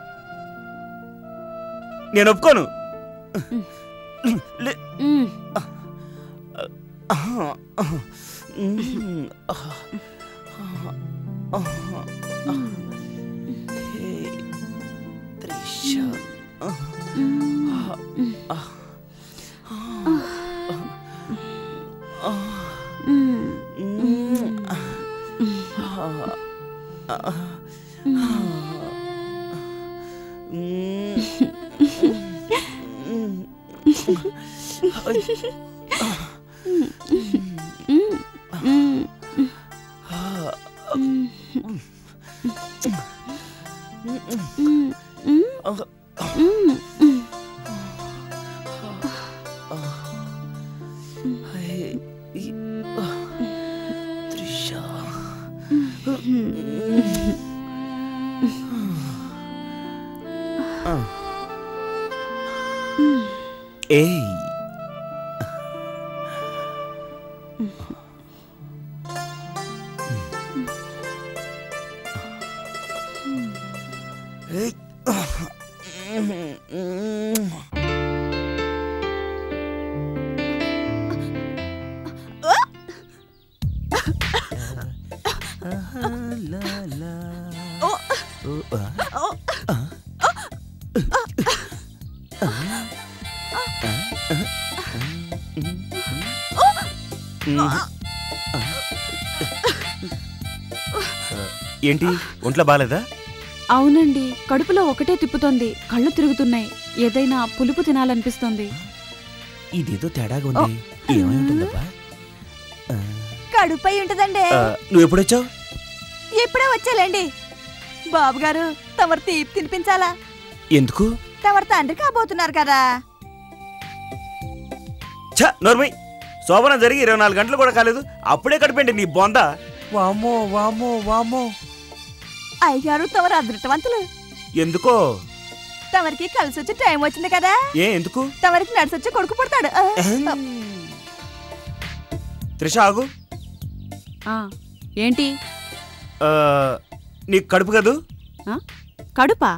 నేను ఒప్పుకోను. ఏయ్ ఏంటి, ఒంట్లో బాలేదా? అవునండి, కడుపులో ఒకటే తిప్పుతోంది, కళ్ళు తిరుగుతున్నాయి, ఏదైనా పులుపు తినాలనిపిస్తోంది. ఇదేదో తేడాగా ఉంది. ఏమై ఉంటుందబ్బా? కడుపై ఉంటదండి. నువ్వు ఎప్పుడొచ్చావు? ఇప్పుడే వచ్చాలండి. బాబు గారు తమరు తీపి తినిపించాలా? ఎందుకు? తమరు తండ్రి కాబోతున్నారు కదా. ఛ నోర్మై, శోభనం జరిగి 24 గంటలు కూడా కాలేదు, అప్పుడే కడిపోయింది నీ బొంద. వామో వామో వామో. అయ్యగారు తమరు అదృష్టవంతులు. ఎందుకో? తమరికి కలిసి వచ్చే టైం వచ్చింది కదా. ఎందుకు? తమరికి నడిచొచ్చే కొడుకు పుడతాడు. త్రిష ఆగు. ఏంటి? నీకు కడుపు కదూ? కడుపా?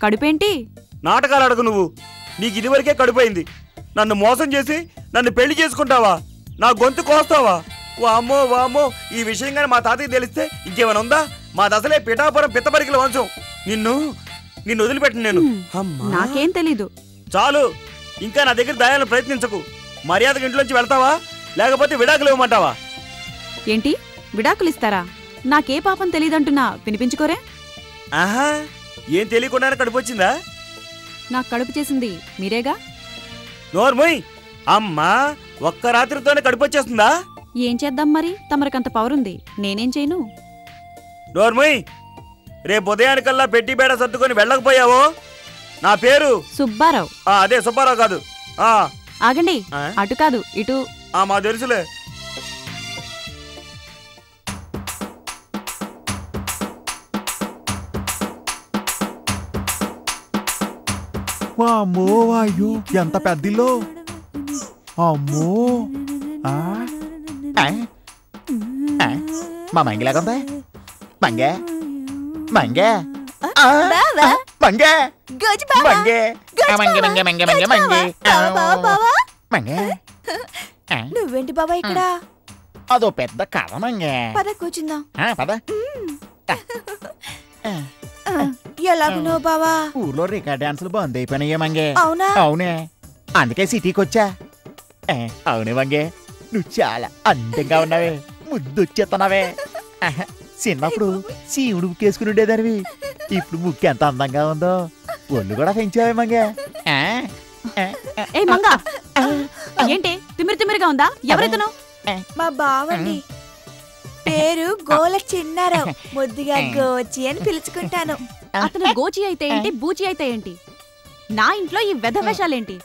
కడుపేంటి? నాటకాలు అడగు నువ్వు. నీకు ఇదివరకే కడుపైంది. నన్ను మోసం చేసి నన్ను పెళ్లి చేసుకుంటావా? నా గొంతు కోస్తావా? వామ్మో వామ్మో, ఈ విషయంగానే మా తాతయ్య తెలిస్తే ఇంకేమైనా ఉందా? మా దశలే పిఠాపురం పిత్తపరికల వంశం. నిన్ను వదిలిపెట్టను నేను. నాకేం తెలీదు. చాలు, ఇంకా నా దగ్గర దయాలను ప్రయత్నించకు. మర్యాదగా ఇంట్లోంచి వెళ్తావా, లేకపోతే విడాకులు ఇవ్వమంటావా? ఏంటి విడాకులు ఇస్తారా? నాకే పాపం తెలీదంటున్నా, వినిపించుకోరే. ఆహా, ఏం తెలియకుండానే కడుపు వచ్చిందా? నాకు కడుపు చేసింది మీరేగా. నోర్మోయ్, అమ్మా ఒక్క రాత్రితోనే కడుపు వచ్చేస్తుందా? ఏం చేద్దాం మరి, తమరికంత పవర్ ఉంది, నేనేం చేయను. నోర్మోయ్, రేపు ఉదయానికల్లా పెట్టి బేడ సర్దుకొని వెళ్ళకపోయావో నా పేరు సుబ్బారావు. అదే సుబ్బారావు కాదు. ఆగండి, అటు కాదు ఇటు. మా తెలుసులే. అమ్మో అయ్యో, ఎంత పెద్దిల్లో. అమ్మో. మా మంగిలాగుందా? మంగే మంగే మంగే మంగే మంగే మంగే మంగే మంగే మంగే. నువ్వేంటి బాబా ఇక్కడ? అదో పెద్ద కథ మంగే. పద కూర్చుందాం. పద. ఎలాగున్నావు బావా? ఊర్లో రికార్డ్ డాన్సులు బంద్ అయిపోయినాయే మంగే. అవునా? అవునే, అందుకే సిటీకి వచ్చా. అవునే మంగే, నువ్వు చాలా అందంగా ఉన్నావే, ముద్దొచ్చేస్తున్నావే. చిన్నప్పుడు శివుడు ముక్కేసుకుని ఉండేదానివి, ఇప్పుడు ముక్కు ఎంత అందంగా ఉందో. ఒళ్ళు కూడా పెంచావే మంగే. ఏ మంగా, ఏంటి తిమ్మిరిగా ఉందా? ఎవరితను? మా బావండి. పేరు గోల చిన్నారావు. ముద్దుగా గోచి అని పిలుచుకుంటాను. అతను గోచి అయితే ఏంటి, బూచి అయితే ఏంటి? నా ఇంట్లో ఈ వెధ వేషాలేంటి?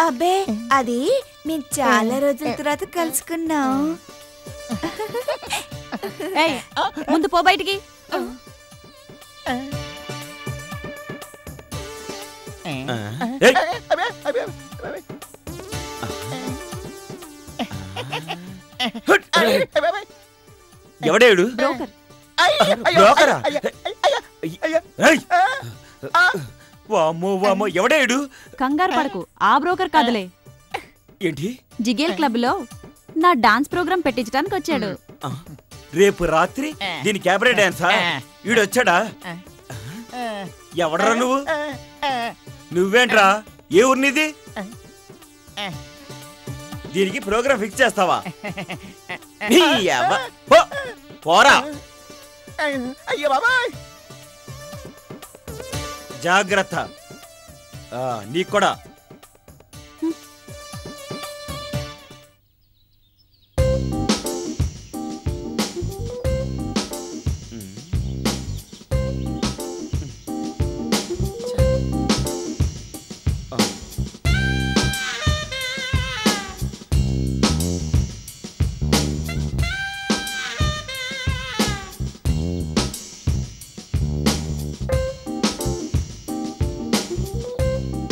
అబ్బే, అది మేము చాలా రోజుల తర్వాత కలుసుకున్నాం. ఏయ్, ముందు పో బయటికి. ఎవడేడు? బ్రోకర్. బ్రోకరా? వామ్మో వామ్మో, ఎవడేడు? కంగారు పడకు, ఆ బ్రోకర్ కాదులే. ఏంటి? జిగేల్ క్లబ్ లో నా డాన్స్ ప్రోగ్రామ్ పెట్టించడానికి వచ్చాడు. రేపు రాత్రి దీని క్యాబరే డాన్సా? వీడొచ్చాడా? ఎవడరా నువ్వు? నువ్వేంట్రా? ఏ ఊరినిది? దీనికి ప్రోగ్రామ్ ఫిక్స్ చేస్తావా? పోరా. జాగ్రత్త, నీకు కూడా.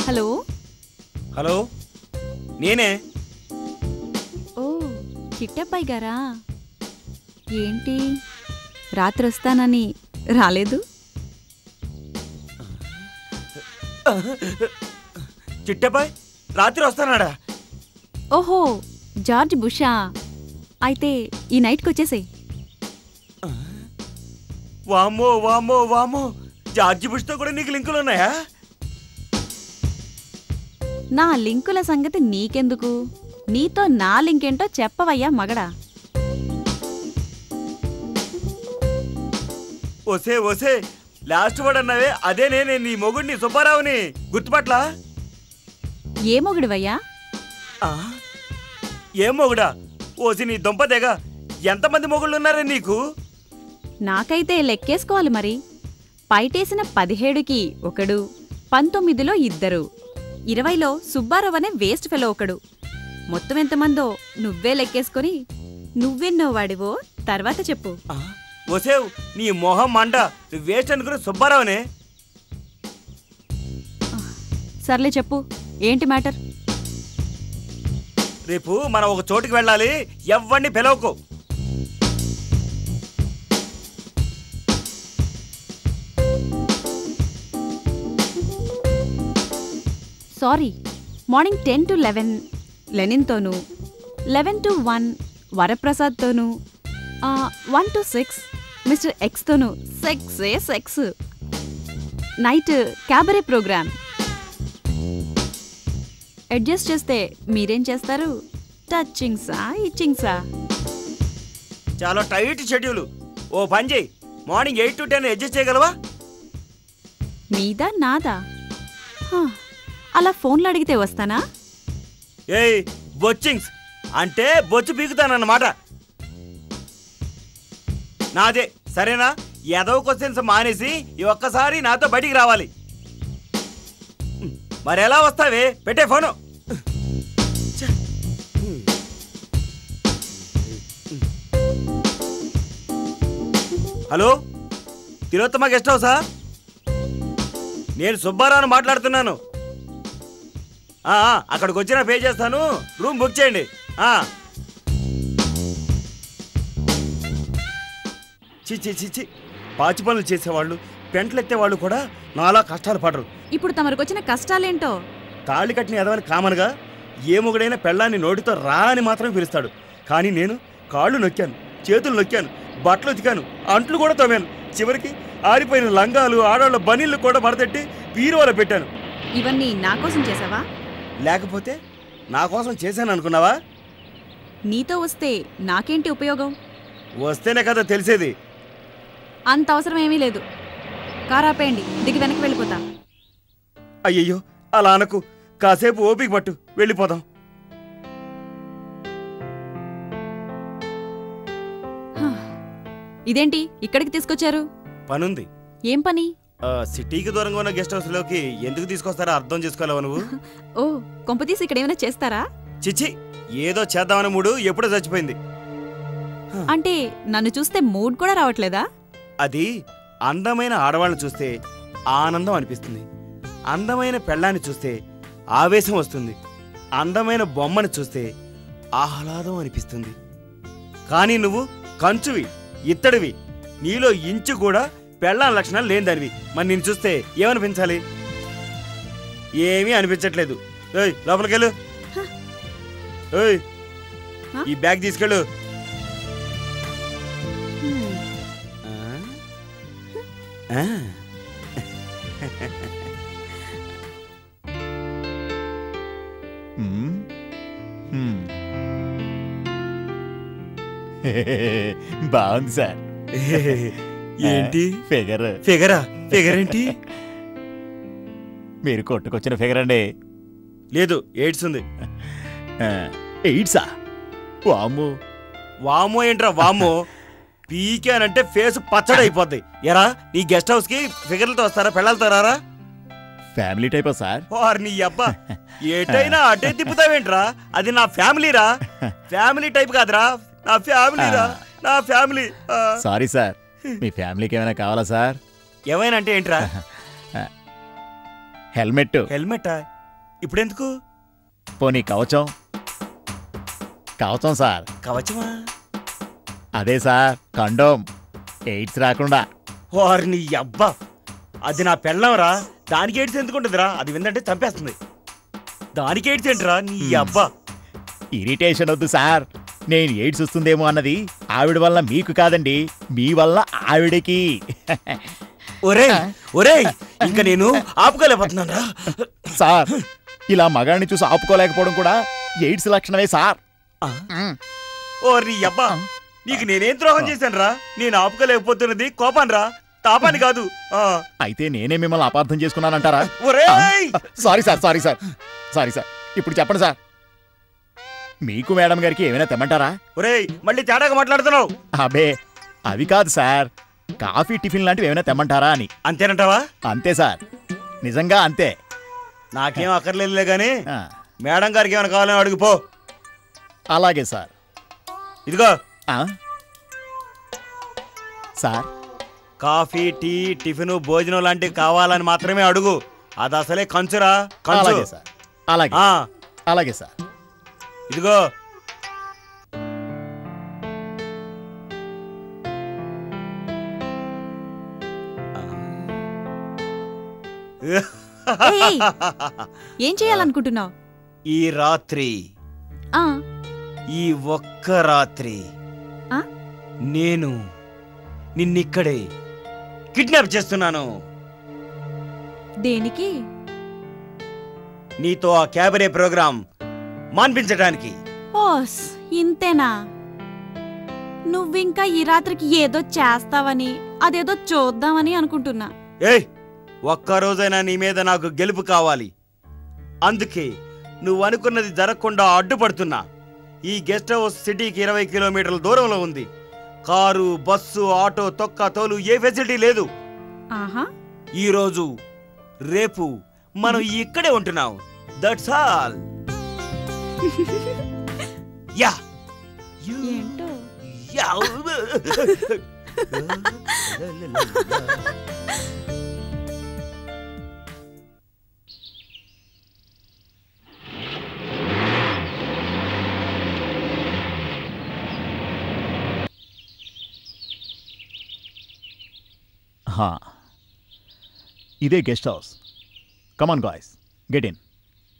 హలో హలో, నేనే. ఓ, చిట్టబ్బాయి గారా? ఏంటి రాత్రి వస్తానని రాలేదు? చిట్టబ్బాయ్ రాత్రి వస్తానాడా? ఓహో, జార్జ్ బుషా. అయితే ఈ నైట్కి వచ్చేసేయ్. వామ్మో వామ్మో వామ్మో, జార్జి బుష్తో కూడా నీకు లింకులు ఉన్నాయా? నా లింకుల సంగతి నీకెందుకు? నీతో నా లింకేంటో చెప్పవయ్యా మగడా. ఒసే ఒసే, లాస్ట్ వర్డ్ అన్నావే, అదే నేనే నీ మొగుడిని సుబ్బారావుని. గుర్తుపట్లా? ఏ మొగుడివయ్యా? ఏం మొగుడా? ఓసి నీ దుంపదేగ, ఎంతమంది మొగుళ్ళున్నారా నీకు? నాకైతే లెక్కేసుకోవాలి మరి. పైటేసిన 17కి ఒకడు, 19లో ఇద్దరు, 20లో సుబ్బారావు అనే వేస్ట్ ఫెలో ఒకడు. మొత్తం ఎంతమందో నువ్వే లెక్కేసుకొని నువ్వెన్నో వాడివో తర్వాత చెప్పు. ఓసేవ్, నీ మొహం మండ, నువ్వు వేస్ట్ అనుకుని సుబ్బారావునే. సర్లే చెప్పు, ఏంటి మ్యాటర్? రేపు మనం ఒక చోటుకి వెళ్ళాలి, ఎవ్వడిని పిలవకు. సారీ, మార్నింగ్ 10 to 11 లెనిన్తోనూ, 11 to 1 వరప్రసాద్తోనూ, 1 to 6 మిస్టర్ ఎక్స్తోనూ. Sex. Night cabaret program. Adjust చేస్తే మీరేం చేస్తారు? టచింగ్సా, ఇచ్చింగ్సా? చాలా టైట్ షెడ్యూల్. ఓ పని చేయి, మార్నింగ్ 8 to 10 అడ్జస్ట్ చేయగలవా? మీదా నాదా? అలా ఫోన్లో అడిగితే వస్తానా? ఏయ్, బొచ్చింగ్స్ అంటే బొచ్చు పీకుతానన్నమాట. నాదే సరేనా? ఏదో క్వశ్చన్స్ మానేసి ఈ ఒక్కసారి నాతో బయటికి రావాలి. మరి ఎలా వస్తావే? పెట్టే ఫోను. హలో, తిలోత్తమ గెస్ట్ హౌసా? నేను సుబ్బారావుని మాట్లాడుతున్నాను. అక్కడికి వచ్చినా పే చేస్తాను, రూమ్ బుక్ చేయండి. చి పాచి పనులు చేసేవాళ్ళు, పెంటలు ఎత్తేవాళ్ళు కూడా నాలా కష్టాలు పడరు. ఇప్పుడు తమరికొచ్చిన కష్టాలేంటో? తాళి కట్టిన ఎదవని కామన్గా ఏ మొగుడైనా పెళ్ళాన్ని నోటితో రా అని మాత్రం పిలుస్తాడు. కానీ నేను కాళ్ళు నొక్కాను, చేతులు నొక్కాను, బట్టలు ఉతికాను, అంట్లు కూడా తోమాను. చివరికి ఆరిపోయిన లంగాలు, ఆడవాళ్ళ బనీళ్ళు కూడా మడతెట్టి బీరువాలో పెట్టాను. ఇవన్నీ నా కోసం చేసావా? లేకపోతే నా కోసం చేశాను అనుకున్నావా? నీతో వస్తే నాకేంటి ఉపయోగం? వస్తేనే కదా తెలిసేది. అంత అవసరం ఏమీ లేదు. కారాపేయండి, దిగి వెనక్కి వెళ్ళిపోతా. అయ్యయ్యో, అలా అనకు. కాసేపు ఓపిక పట్టు, వెళ్ళిపోదాం. ఇదేంటి ఇక్కడికి తీసుకొచ్చారు? పనుంది. ఏం పని? సిటీకి దూరంగా ఉన్న గెస్ట్ హౌస్ లోకి ఎందుకు తీసుకొస్తారో అర్థం చేసుకోలేవా నువ్వు? ఓ, కొంపతీసి ఇక్కడ ఏమైనా చేస్తారా? చిచ్చి, ఏదో చేద్దామని మూడు ఎప్పుడో చచ్చిపోయింది. అంటే నన్ను చూస్తే మూడ్ కూడా రావట్లేదా? అది అందమైన ఆడవాళ్ళని చూస్తే ఆనందం అనిపిస్తుంది, అందమైన పెళ్ళాన్ని చూస్తే ఆవేశం వస్తుంది, అందమైన బొమ్మని చూస్తే ఆహ్లాదం అనిపిస్తుంది. కానీ నువ్వు కంచువి, ఇత్తడివి, నీలో ఇంచు కూడా పెళ్ళాం లక్షణాలు లేనిదానివి. మరి నేను చూస్తే ఏమనిపించాలి? ఏమీ అనిపించట్లేదు. ఏయ్, లోపలికెళ్ళు. ఏయ్, ఈ బ్యాగ్ తీసుకెళ్ళు. బాగుంది సార్. ఏంటి ఫిగర్? ఫిగర్ ఏంటి? మీరు కొట్టుకొచ్చిన ఫిగర్ అండి. లేదు, ఎయిడ్స్ ఉంది. ఎయిడ్సా? వాము. వామో ఏంట్రా వామో? పీకానంటే ఫేస్ పచ్చడి అయిపోద్ది. ఎరా, నీ గెస్ట్ హౌస్ కి ఫిగర్లతో వస్తారా, పెళ్ళాలతో రారా? ఫ్యామిలీ టైపా సార్? వారు నీ అబ్బా, ఏటైనా అటే తిప్పుతావేంట్రా? అది నా ఫ్యామిలీరా. ఫ్యామిలీ టైప్ కాదురా, నా ఫ్యామిలీరా, నా ఫ్యామిలీ. సారీ సార్, మీ ఫ్యామిలీకి ఏమైనా కావాలా సార్? ఏమైనా అంటే ఏంట్రా? హెల్మెట్. హెల్మెటా? ఇప్పుడెందుకు? పోనీ కవచం. కవచం సార్. కవచమా? అదే సార్, కండోమ్, ఎయిడ్స్ రాకుండా. వారు నీ అబ్బా, అది నా పెళ్ళంరా. దానికి ఎయిడ్స్ ఎందుకుంటుందిరా? అది విందంటే చంపేస్తుంది. దానికి ఎయిడ్స్ ఏంట్రా నీ అబ్బా? ఇరిటేషన్ వద్దు సార్. నేను ఎయిడ్స్ వస్తుందేమో అన్నది ఆవిడ వల్ల మీకు కాదండి, మీ వల్ల ఆవిడకి. ఒరేయ్, ఇంకా నేను ఆపుకోలేకపోతున్నాను సార్. ఇలా మగాడిని చూసి ఆపుకోలేకపోవడం కూడా ఎయిడ్స్ లక్షణమే సార్. ఓ నీ అబ్బా, నీకు నేనేం ద్రోహం చేశాను రా? నేను ఆపుకోలేకపోతున్నది కోపాన్ రా, తాపాన్ని కాదు. అయితే నేనే మిమ్మల్ని అపార్థం చేసుకున్నానంటారా? Sorry sir, sorry sir, sorry sir. ఇప్పుడు చెప్పండి సార్. మీకు మేడం గారికి ఏమైనా తెమ్మంటారా? ఒరేయ్ మళ్ళీ తేడాగా మాట్లాడుతున్నావు. అబే అవి కాదు సార్, కాఫీ టిఫిన్ లాంటివి ఏమైనా తెమ్మంటారా అని. అంతేనంటావా? అంతే సార్, నిజంగా అంతే. నాకేం అక్కర్లేదులే గాని ఆ, మేడం గారికి ఏమైనా కావాలని అడుగుపో. అలాగే సార్. ఇదిగో ఆ? సార్ కాఫీ టీ టిఫిన్ భోజనం లాంటివి కావాలని మాత్రమే అడుగు. అది అసలే కంచురా, కంచు. అలాగే సార్, అలాగే ఆ, అలాగే సార్. ఇదిగో ఏయ్, ఏం చేయాలనుకుంటున్నావు? ఈ రాత్రి, ఆ, ఈ ఒక్క రాత్రి ఆ? నేను నిన్నిక్కడే కిడ్నాప్ చేస్తున్నాను. దేనికి? నీతో ఆ క్యాబరే ప్రోగ్రాం మాన్పించడానికి. ఓస్, ఇంతేనా? నువ్వింకా ఈ రాత్రికి ఏదో చేస్తావని, అదేదో చూద్దామని అనుకుంటున్నా. ఏయ్, ఒక్కరోజైనా నీ మీద నాకు గెలుపు కావాలి. అందుకే నువ్వు అనుకున్నది జరగకుండా అడ్డుపడుతున్నా. ఈ గెస్ట్ హౌస్ సిటీకి 20 కిలోమీటర్ల దూరంలో ఉంది. కారు, బస్సు, ఆటో, తొక్క, తోలు ఏ ఫెసిలిటీ లేదు. ఆహా, ఈరోజు రేపు మనం ఇక్కడే ఉంటున్నాం. That's all. యా ఏంటో. యా. ఇదే guest house. Come on guys, get in.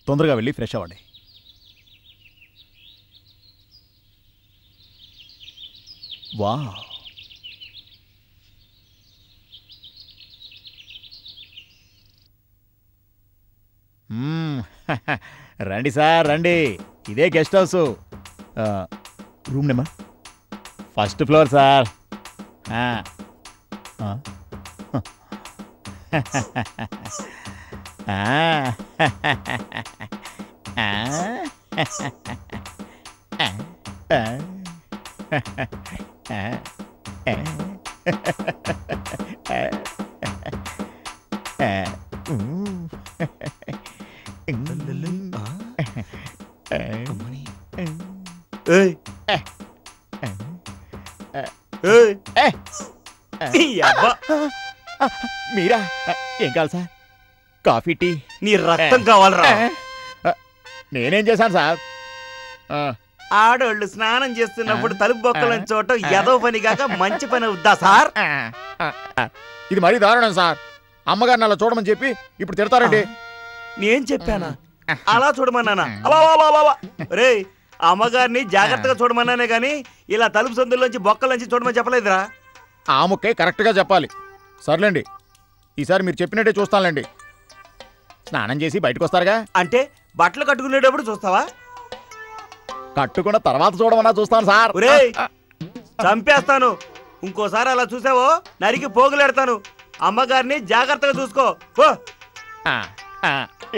తొందరగా వెళ్ళి ఫ్రెష్ అవ్వండి. వావ్, రండి సార్ రండి. ఇదే guest house. Room number first floor sir. ఏయ్, ఏయ్, ఈ అబ్బా, మీరా? ఏం కావాలి సార్? Coffee tea? నీ రక్తం కావాలరా? నేనేం చేశాను సార్? ఆడోళ్ళు స్నానం చేస్తున్నప్పుడు తలుపు బొక్కలను చూడటం ఎదో పని కాక మంచి పని అవుద్దా సార్? ఇది మరీ దారుణం సార్. అమ్మగారిని అలా చూడమని చెప్పి ఇప్పుడు తిడతారండి. నేను చెప్పానా అలా చూడమన్నానా? రే, అమ్మగారిని జాగ్రత్తగా చూడమన్నానే గాని ఇలా తలుపు సందుల్లోంచి బొక్కలోంచి చూడమని చెప్పలేదురా. ఆ ముక్కే కరెక్ట్గా చెప్పాలి. సర్లేండి, ఈసారి మీరు చెప్పినట్టే చూస్తానులేండి. స్నానం చేసి బయటకు వస్తారుగా. అంటే బట్టలు కట్టుకునేటప్పుడు చూస్తావా? కట్టుకున్న తర్వాత చూడమన్నా చూస్తాను సార్. ఒరేయ్, చంపేస్తాను. ఇంకోసారి అలా చూసావో నరికి పోగులెడతాను. అమ్మగారిని జాగ్రత్తగా చూసుకో.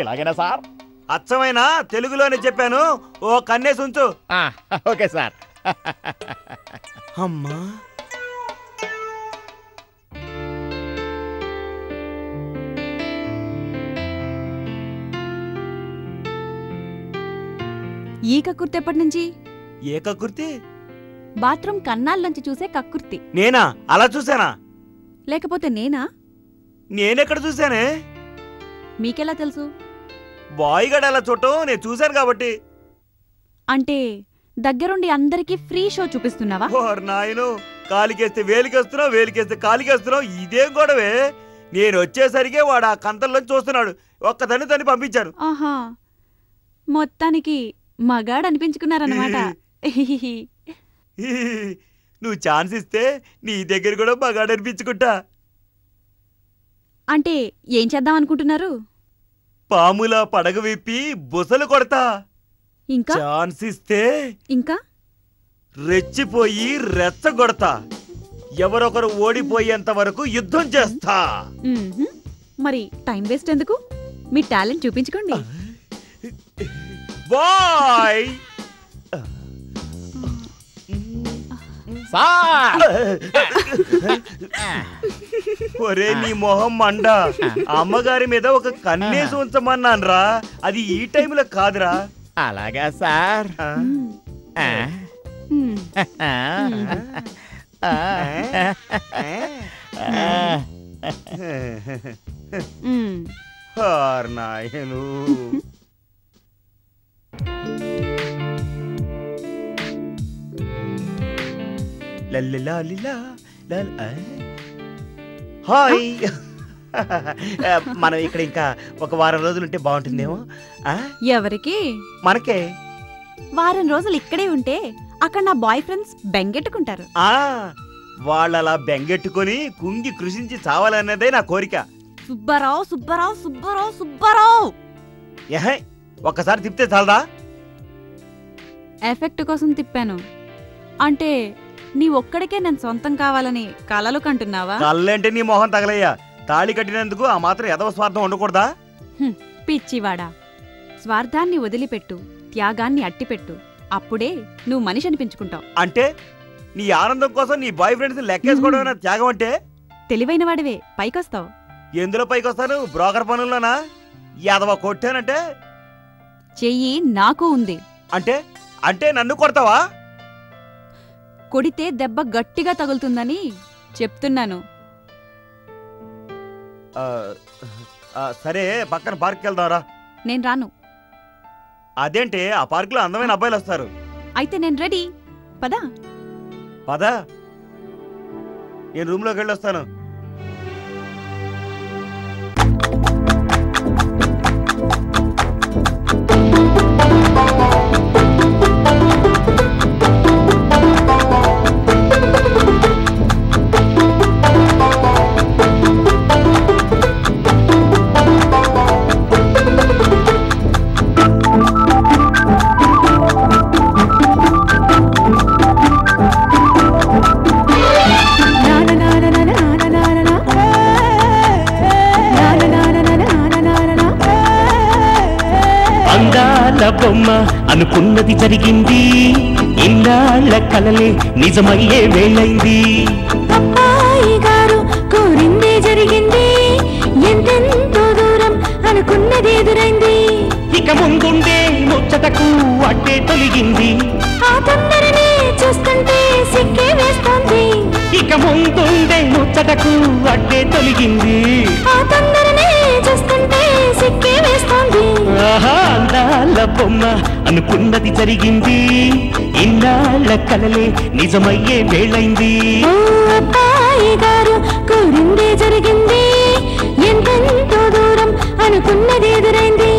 ఇలాగేనా సార్? అచ్చమైన తెలుగులోనే చెప్పాను. ఓ కన్నేసి ఉంచు. Okay sir. అమ్మా, ఈ కక్కుర్తి ఎప్పటి నుంచి? ఏ కక్కుర్తి? బాత్రూమ్ కన్నాల్లోంచి చూసే కక్కుర్తి. నేనా అలా చూసానా? లేకపోతే నేనా? నేనెక్కడ చూసానే? మీకెలా తెలుసు? బాయ్ గడ్ అలా చూడటం నేను చూశాను కాబట్టి. అంటే దగ్గరుండి అందరికీ ఫ్రీ షో చూపిస్తున్నావా? ఓర్ నాయను, కాలికేస్తే వేలికేస్తున్నావు, వేలికేస్తే కాలికేస్తున్నావు. ఇదేం గొడవే? నేను వచ్చేసరికి వాడు ఆ కంతల్లోంచి చూస్తున్నాడు. ఒక్కదాన్ని తన్ని పంపించాను. ఆహా, మొత్తానికి మగాడు అనిపించుకున్నారన్నమాట. నువ్వు ఛాన్స్ ఇస్తే నీ దగ్గర కూడా మగాడు అనిపించుకుంటా. అంటే ఏం చేద్దాం అనుకుంటున్నారు? పాములా పడగ విప్పి బుసలు కొడతా. ఇంకా ఛాన్స్ ఇస్తే ఇంకా రెచ్చిపోయి రెచ్చగొడతా. ఎవరొకరు ఓడిపోయేంత వరకు యుద్ధం చేస్తా. మరి టైం వేస్ట్ ఎందుకు? మీ టాలెంట్ చూపించుకోండి. బాయ్. సార్ ఒరే నీ మొహం మండ, అమ్మగారి మీద ఒక కన్నేసి ఉంచమన్నాను రా, అది ఈ టైంలో కాదురా. అలాగా సార్. నాయను హాయ్. మనం ఇక్కడ ఇంకా ఒక వారం రోజులు ఉంటే బాగుంటుందేమో. ఎవరికి? మనకే. వారం రోజులు ఇక్కడే ఉంటే అక్కడ నా బాయ్ ఫ్రెండ్స్ బెంగెట్టుకుంటారు. వాళ్ళు అలా బెంగెట్టుకుని కుంగి కృషించి చావాలన్నదే నా కోరిక. సుబ్బారావు సుబ్బారావు సుబ్బారావు సుబ్బారావు. ఏహే, ఒక్కసారి తిప్పితే చాలదా? ఎఫెక్ట్ కోసం తిప్పాను. అంటే నీ ఒక్కడికే నేను సొంతం కావాలని కలలు కంటున్నావా? కళ్ళంటే నీ మొహం తగలయ్యా. తాళి కట్టినందుకు ఆ మాత్రం ఎదవ స్వార్థం ఉండకూడదా? పిచ్చివాడా, స్వార్థాన్ని వదిలిపెట్టు, త్యాగాన్ని అట్టిపెట్టు, అప్పుడే నువ్వు మనిషి అనిపించుకుంటావు. అంటే నీ ఆనందం కోసం నీ బాయ్ ఫ్రెండ్స్ లెక్కేసుకోవడం త్యాగం అంటే? తెలివైన వాడివే, పైకొస్తావు. ఎందులో పైకొస్తాను? బ్రోకర్ పనుల్లోనా? ఎదవ కొట్టానంటే చెయ్యి నాకు ఉంది. అంటే అంటే నన్ను కొడతావా? కొడితే దెబ్బ గట్టిగా తగులుతుందని చెప్తున్నాను. సరే, పక్కన పార్క్కి వెళ్దాంరా. నేను రాను. అదేంటే, ఆ పార్క్ లో అందమైన అబ్బాయిలు వస్తారు. అయితే నేను రెడీ, పదా. పదా, నేను రూమ్ లోకి వెళ్ళి వస్తాను. బొమ్మ అనుకున్నది జరిగింది, ఇన్నాళ్ళ కలలే నిజమయ్యే వేళైంది. అబ్బాయి గారు కోరిందే జరిగింది, ఎంతెంతో దూరం అనుకున్నది ఎదురైంది. ఇక ముందుండే ముచ్చటకు అడ్డే తొలగింది, ఆ తొందరనే చూస్తుంటే సిక్కే వేస్తోంది. ఇక ముందుండే ముచ్చటకు అడ్డే తొలగింది, ఆ తొందరనే చూస్తుంటే సిక్కే వేస్తోంది. ఆహా, అందాల బొమ్మ అనుకున్నది జరిగింది, ఇన్నాళ్ళ కలలే నిజమయ్యే వేళైంది. ఓ అబ్బాయి గారు కోరిందే జరిగింది, ఎంతెంతో దూరం అనుకున్నది ఎదురైంది.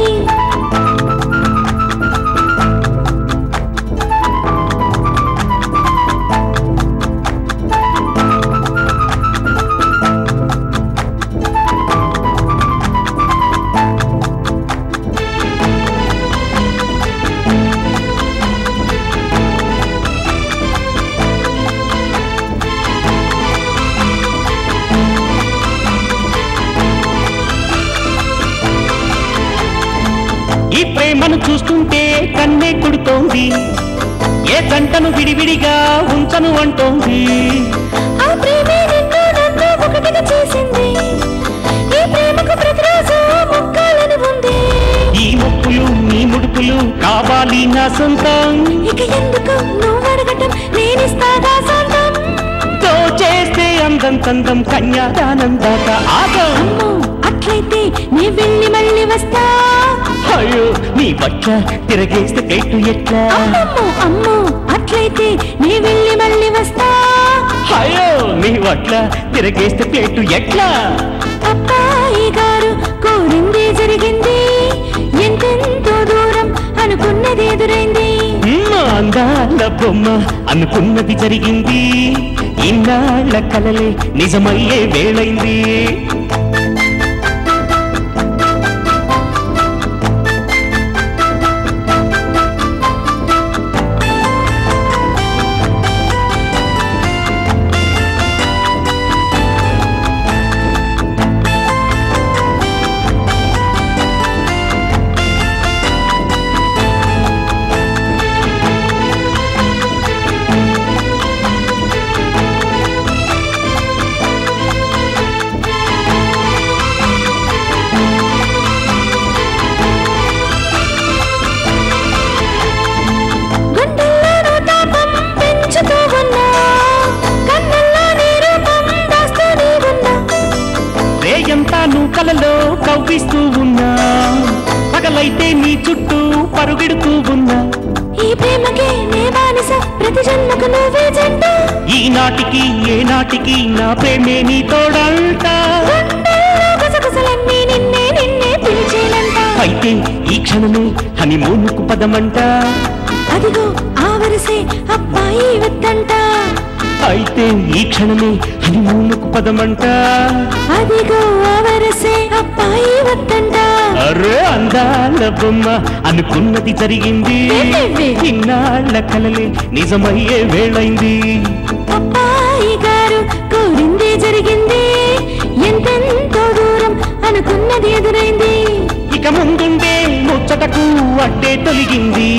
ఈ ప్రేమను చూస్తుంటే కన్నే కొడుతోంది, ఏ గంటను విడివిడిగా ఉంచను అంటోంది. ఆ ప్రేమే నిన్ను నన్ను ఒకటిగా చేసింది, ఈ ప్రేమకు ప్రతిరోజు మొక్కాలని ఉంది. ఈ మొక్కులు నీ ముడుపులు కావాలి నా సొంతం, ఇక ఎందుకు నువ్వు అడగటం, నేనిస్తాగా సొంతం. చేస్తే అందం తందం కన్యాదానం దాకా ఆగం. అమ్మో అట్లయితే నీ వెళ్ళి మళ్ళీ వస్తా. అయ్యో నీ పట్ల తిరగేస్తే కైటు ఎట్లా. అమ్మో అమ్మో అట్లయితే నీ వెళ్ళి మళ్ళీ వస్తా. అయ్యో నీ పట్ల తిరగేస్తే ప్లేటు ఎట్లా. అబ్బాయి గారు కోరింది జరిగింది, ఎంతెంతో దూరం అనుకున్నది ఎదురైంది. అందాల బొమ్మ అనుకున్నది జరిగింది, ఇన్నాళ్ళ కలలే నిజమయ్యే వేళైంది. పరుగెడుతూ ఉన్నా ఈ ప్రేమకి నే బానిస ప్రతి జన్మకు నువ్వే జంట ఈనాటికి ఏనాటికి నా ప్రేమే నీ తోడంట గుండెల్లో గుసగుసలన్నీ నిన్నే నిన్నే పిలిచేనంట అయితే ఈ క్షణమే హనీమూన్కు పదమంట అదిగో ఆ వరసే అబ్బాయి వద్దంట అయితే ఈ క్షణమే హనీమూన్కు పదమంట అదిగో ఆ వరసే అబ్బాయి వద్దంట అరే అందాల బొమ్మ అనుకున్నది జరిగింది ఇన్నాళ్ళ కలలే నిజమయ్యే వేళైంది అబ్బాయి గారు కోరింది జరిగింది ఎంతెంతో దూరం అనుకున్నది ఎదురైంది ఇక ముందుండే ముచ్చటకు అడ్డే తొలగింది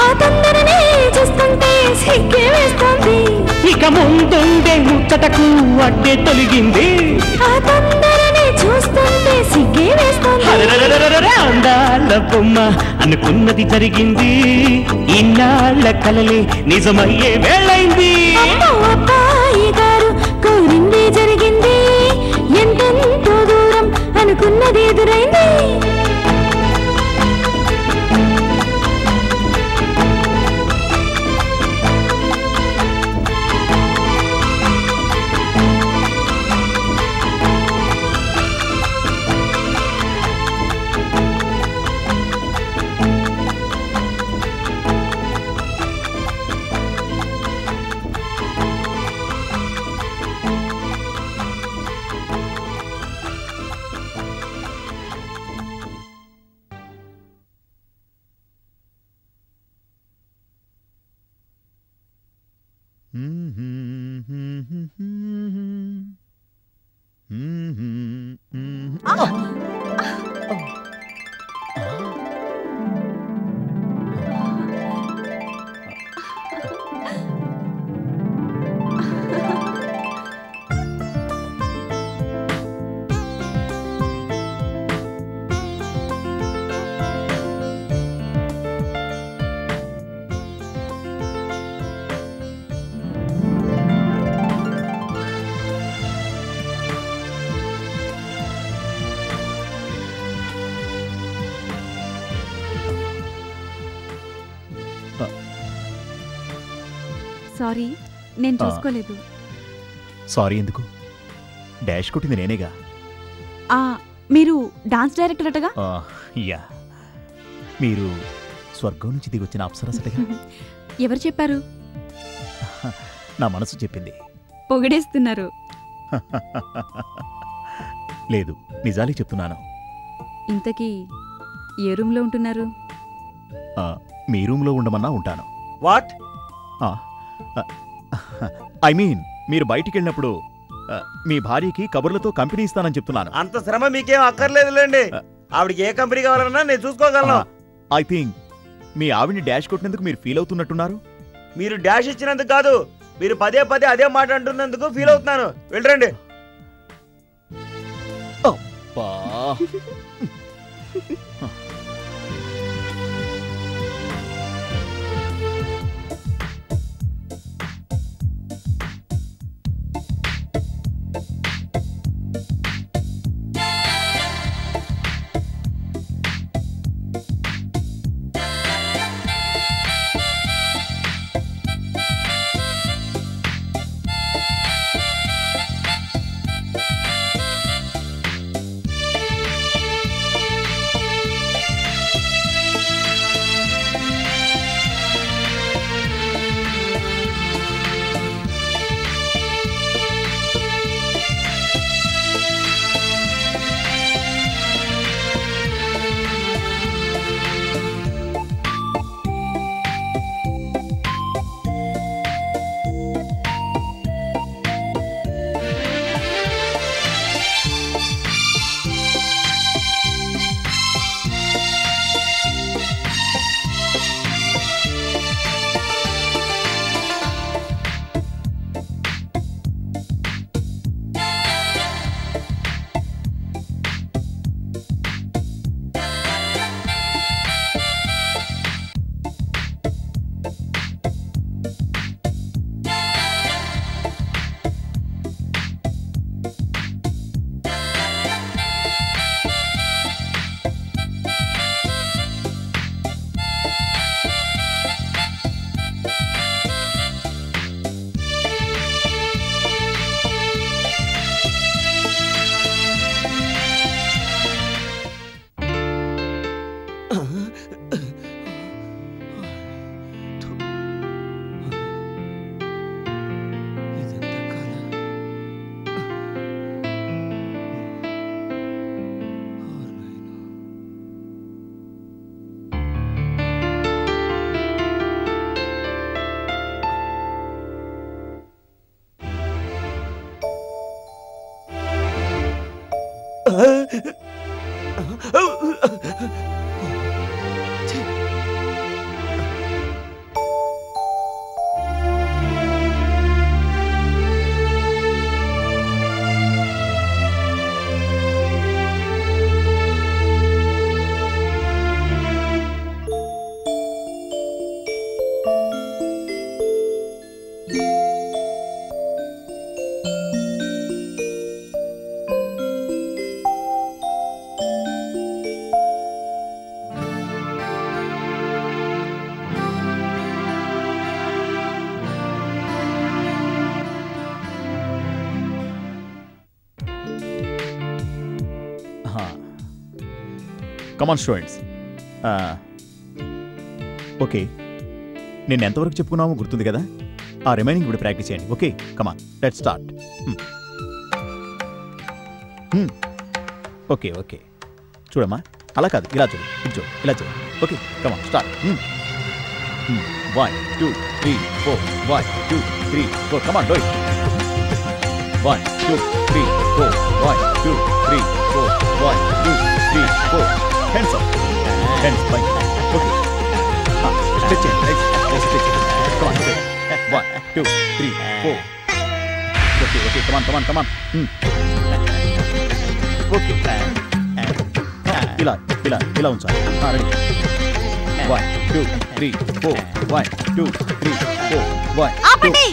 ఆ తొందరనే చూస్తుంటే సిగ్గే వేస్తోంది ఇక ముందుండే ముచ్చటకు అడ్డే తొలగింది ఆ తొందరనే చూస్తుంటే సిగ్గే వేస్తోంది అరెరెరెరెరెరె, అందాల బొమ్మ అనుకున్నది జరిగింది ఇన్నాళ్ళ కలలే నిజమయ్యే వేళైంది అమ్మో అబ్బాయి గారు కోరింది జరిగింది ఎంతెంతో దూరం అనుకున్నది ఎదురైంది సారీ నేను చూసుకోలేదు. సారీ ఎందుకు? డాష్ కొట్టింది నేనేగా. మీరు డాన్స్ డైరెక్టర్ అటగా? యా, మీరు స్వర్గం నుంచి దిగొచ్చిన అప్సరసటగా. ఎవరు చెప్పారు? నా మనసు చెప్పింది. పొగిడేస్తున్నారు. లేదు, నిజాలే చెప్తున్నాను. ఇంతకీ ఏ రూమ్లో ఉంటున్నారు? మీ రూమ్లో ఉండమన్నా ఉంటాను. వాట్? ఐ మీన్, మీరు బయటికి వెళ్ళినప్పుడు మీ భార్యకి కబుర్లతో కంపెనీ ఇస్తానని చెప్తున్నాను. అంత శ్రమ మీకేం అక్కర్లేదులేండి. ఆవిడకి ఏ కంపెనీ కావాలన్నా నేను చూసుకోగలను. ఐ థింక్ మీ ఆవిడ్ని డాష్ కొట్టినందుకు మీరు ఫీల్ అవుతున్నట్టున్నారు. మీరు డాష్ ఇచ్చినందుకు కాదు, మీరు పదే పదే అదే మాట అంటున్నందుకు ఫీల్ అవుతున్నాను. వెళ్ళరండి. అబ్బా. కమాన్ స్టూడెంట్స్. ఓకే, నేను ఎంతవరకు చెప్పుకున్నామో గుర్తుంది కదా? ఆ రిమైనింగ్ ఇప్పుడు ప్రాక్టీస్ చేయండి. Okay, come on, let's start. Okay okay, చూడమ్మా, అలా కాదు, ఇలా చూడు, ఇది చూడు, ఇలా చూడు. Okay, come on, start. 1 2 3 4 1 2 3 4 come on, do it. 1 2 3 4 1 2 3 4 1 2 3 4 Hands up. Hands by. Okay. Stretch it. Let's stretch it. Come on. 1 2 3 4. Okay. Come on. Okay. ఇలా ఉంచాలి. రెడీ. 1 2 3 4 1 2 3 4 1 ఆపండి.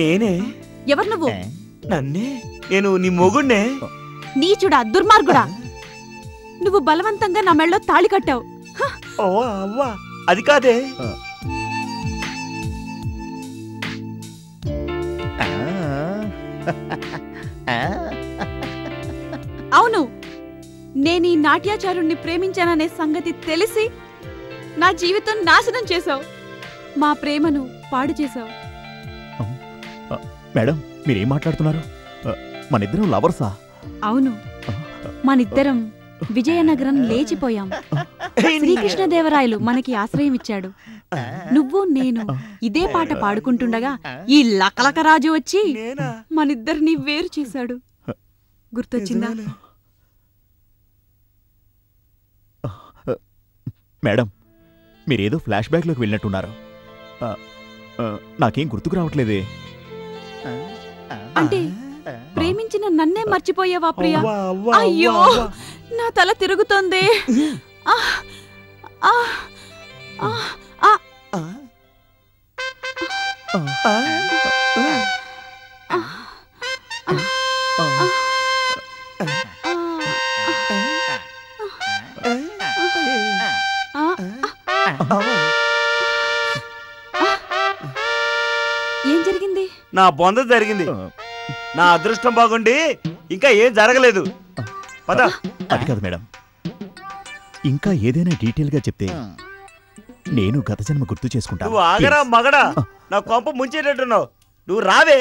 నేనే. ఎవరు నువ్వు? నన్నే. నేను నీ మొగుణ్ణే. నీచుడా, దుర్మార్గుడా, నువ్వు బలవంతంగా నా మెళ్ళలో తాళి కట్టావు. ఓ అవ్వా, అది కాదే. అవును, నేను ఈ నాట్యాచారుణ్ణి ప్రేమించాననే సంగతి తెలిసి నా జీవితం నాశనం చేశావు. మా ప్రేమను పాడు చేశావు. మేడం, మీరేం మాట్లాడుతున్నారు? మనిద్దరం లవర్సా? అవును, మనిద్దరం విజయనగరం లేచిపోయాం. శ్రీకృష్ణదేవరాయలు మనకి ఆశ్రయం ఇచ్చాడు. నువ్వు నేను ఇదే పాట పాడుకుంటుండగా ఈ లకలకరాజు వచ్చి మనిద్దరిని వేరు చేశాడు. గుర్తొచ్చిందా? మేడం, మీరేదో ఫ్లాష్ బ్యాక్లోకి వెళ్ళినట్టున్నారు. నాకేం గుర్తుకు రావట్లేదే. అంటే ప్రేమించిన నన్నే మర్చిపోయావా ప్రియా? అయ్యో, నా తల తిరుగుతోంది. ఏం జరిగింది? నా బొంద జరిగింది. నా అదృష్టం బాగుండి ఇంకా ఏం జరగలేదు. పద. అది కాదు మేడం, ఇంకా ఏదైనా డీటెయిల్ గా చెప్తే నేను గత జన్మ గుర్తు చేసుకుంటా. నువ్వు ఆగరా మగడా, నా కొంప ముంచేటట్టున్నావు. నువ్వు రావే.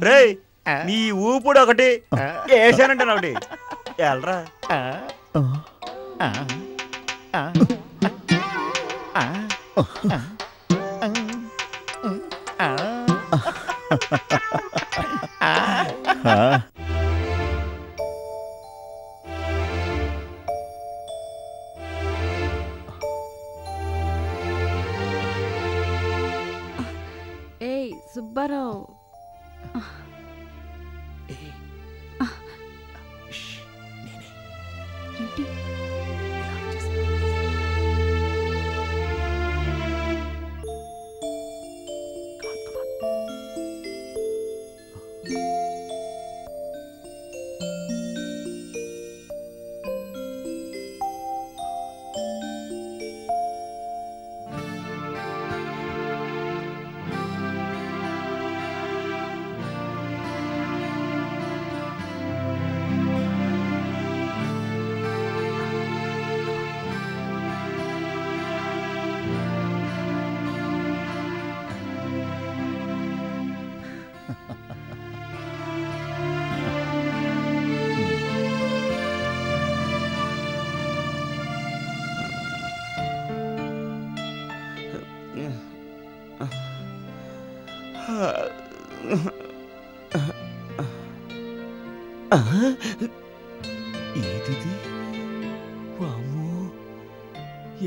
రేయ్, నీ ఊపుడు ఒకటి వేసానంటే ఒకటి ఎల్రా. ఏయ్ సుబ్బారావు, ఏంటి? ఏదిది? వామ్మో,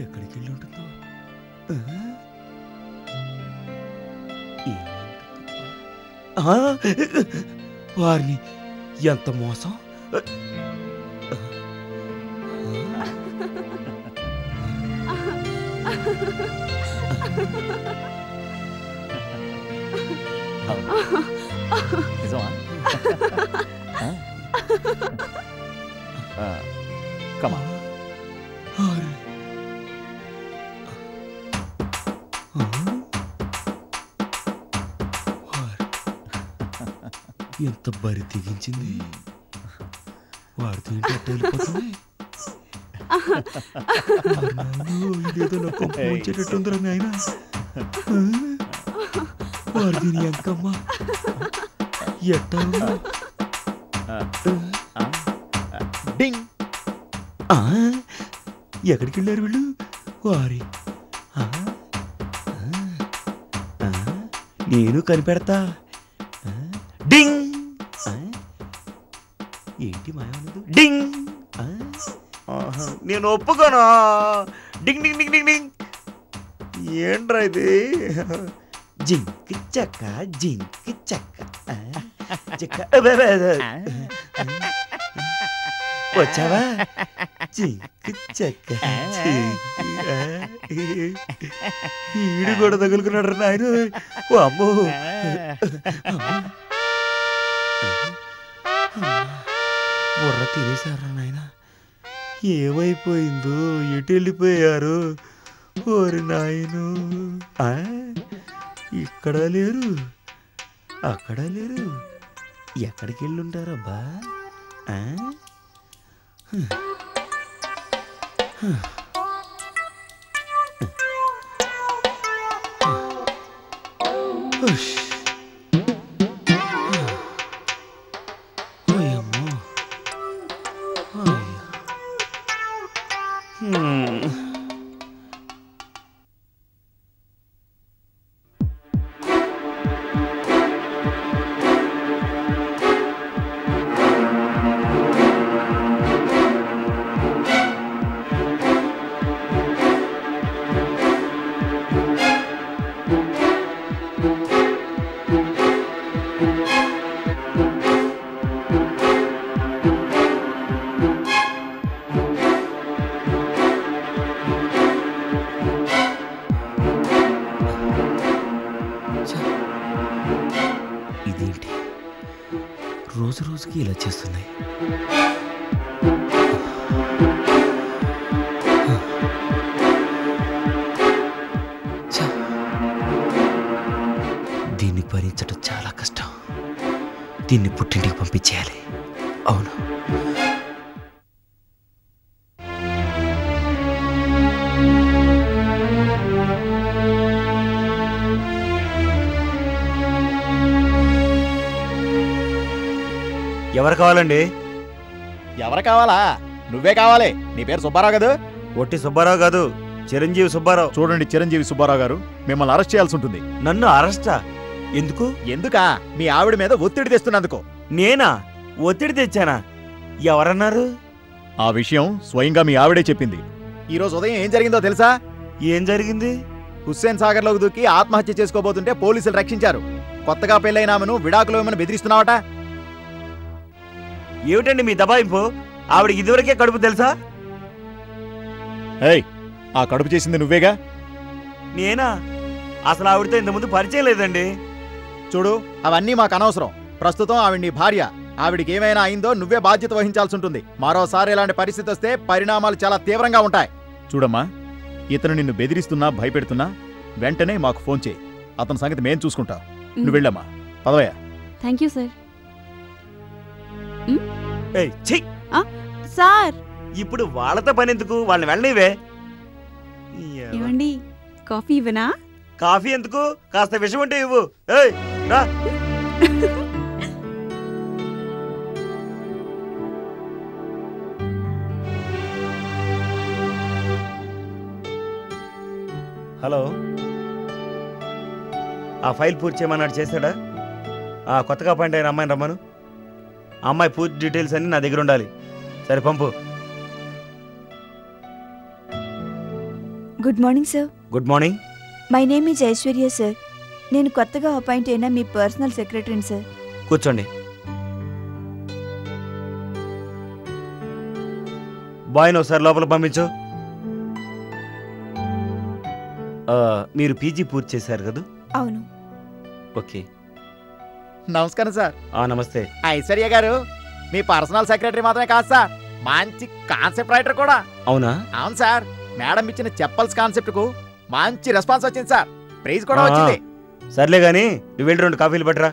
ఎక్కడికి వెళ్ళి ఉంటుందో. వారిని ఎంత మోసం. నిజమా? కమా. ఎంత బరి తెగించింది. వాడితో ఏంటి అట్ట వెళ్ళిపోతుంది. ఇదేదో నాకు వచ్చేటట్టుందిరా నాయన. వాడు దీని ఎంకమ్మ ఎట్టా ఎక్కడికి వెళ్ళారు వీళ్ళు? వారి నేను కనిపెడతా. డింగ్. ఏంటి మాయన్నది? డింగ్. నేను ఒప్పుకోను. డింగ్ డింగ్ డింగ్ డింగ్ డింగ్. ఏంట్రా ఇది? జింక్ చెక్క జింక్ చెక్క చెక్క. వచ్చావా? ఈడు కూడా తగులుకున్నాడు నాయన. ఓ అమ్మో, బుర్ర తినేశారా నాయన? ఏమైపోయిందో, ఎటు వెళ్ళిపోయారు? ఓరి నాయను, ఇక్కడ లేరు, అక్కడ లేరు, ఎక్కడికి వెళ్ళుంటారబ్బా? ఇదేంటి రోజు రోజుకి ఇలా చేస్తున్నాయి? దీన్ని భరించడం చాలా కష్టం. దీన్ని పుట్టింటికి పంపించేయాలి. అవును, ఎవరు కావాలండి? ఎవరు కావాలా? నువ్వే కావాలి. నీ పేరు సుబ్బారావు కదా? ఒట్టి సుబ్బారావు కాదు, చిరంజీవి సుబ్బారావు. చూడండి చిరంజీవి సుబ్బారావు గారు, మిమ్మల్ని అరెస్ట్ చేయాల్సి ఉంటుంది. నన్ను అరెస్టా? ఎందుకు? ఎందుకా? మీ ఆవిడ మీద ఒత్తిడి తెస్తున్నందుకు. నేనా ఒత్తిడి తెచ్చానా? ఎవరన్నారు? ఆ విషయం స్వయంగా మీ ఆవిడే చెప్పింది. ఈ రోజు ఉదయం ఏం జరిగిందో తెలుసా? ఏం జరిగింది? హుస్సేన్ సాగర్లోకి దూకి ఆత్మహత్య చేసుకోబోతుంటే పోలీసులు రక్షించారు. కొత్తగా పెళ్ళైన ఆమెను విడాకులు ఏమని బెదిరిస్తున్నావట. ఏమిటండి మీ దబాయింపు? ఆవిడకి ఇదివరకే కడుపు తెలుసా? ఏయ్, ఆ కడుపు చేసింది నువ్వేగా? నేనా? అసలు ఆవిడతో ఇంతకుముందు పరిచయం లేదండి. చూడు, అవన్నీ మాకు అనవసరం. ప్రస్తుతం ఆవిడ నీ భార్య. ఆవిడికి ఏమైనా అయిందో నువ్వే బాధ్యత వహించాల్సి ఉంటుంది. మరోసారి ఇలాంటి పరిస్థితి వస్తే పరిణామాలు చాలా తీవ్రంగా ఉంటాయి. చూడమ్మా, ఇతను నిన్ను బెదిరిస్తున్నా భయపెడుతున్నా వెంటనే మాకు ఫోన్ చేయి. అతని సంగతి మేం చూసుకుంటాం. నువ్వు వెళ్ళమ్మా, పదవయ్యా. Thank you sir. ఏయ్, ఛీ! సార్, ఇప్పుడు వాళ్ళతో పని ఎందుకు? వాళ్ళని వెళ్ళనివే. ఏమండి, కాఫీ ఇవ్వనా? కాఫీ ఎందుకు? కాస్త విషయం ఉంటే ఇవ్వు. ఏయ్, రా. హలో, ఆ ఫైల్ పూర్తి చేయమన్నాడు, చేశాడా? కొత్తగా అపాయింట్ అయిన అమ్మాయిని రమ్మను. ఆ అమ్మాయి పూర్తి డీటెయిల్స్ అన్ని నా దగ్గర ఉండాలి. సరే, పంపు. Good morning sir. Good morning. My name is Aishwarya sir. నేను కొత్తగా అపాయింట్ అయిన మీ పర్సనల్ సెక్రటరీని సార్. కూర్చోండి. బాయ్ని ఒకసారి లోపల పంపించు. మీరు పీజీ పూర్తి చేశారు కదా? అవును. ఓకే. నమస్కారం సార్. నమస్తే. ఐశ్వర్య గారు మీ పర్సనల్ సెక్రటరీ మాత్రమే కాదు సార్, మంచి కాన్సెప్ట్ రైటర్ కూడా. అవునా? అవును సార్. మేడం ఇచ్చిన చెప్పల్స్ కాన్సెప్ట్ కు మంచి రెస్పాన్స్ వచ్చింది సార్. ప్రైజ్ కూడా వచ్చింది. సర్లే గాని నువ్వు వెళ్ళి 2 కాఫీలు పట్టరా.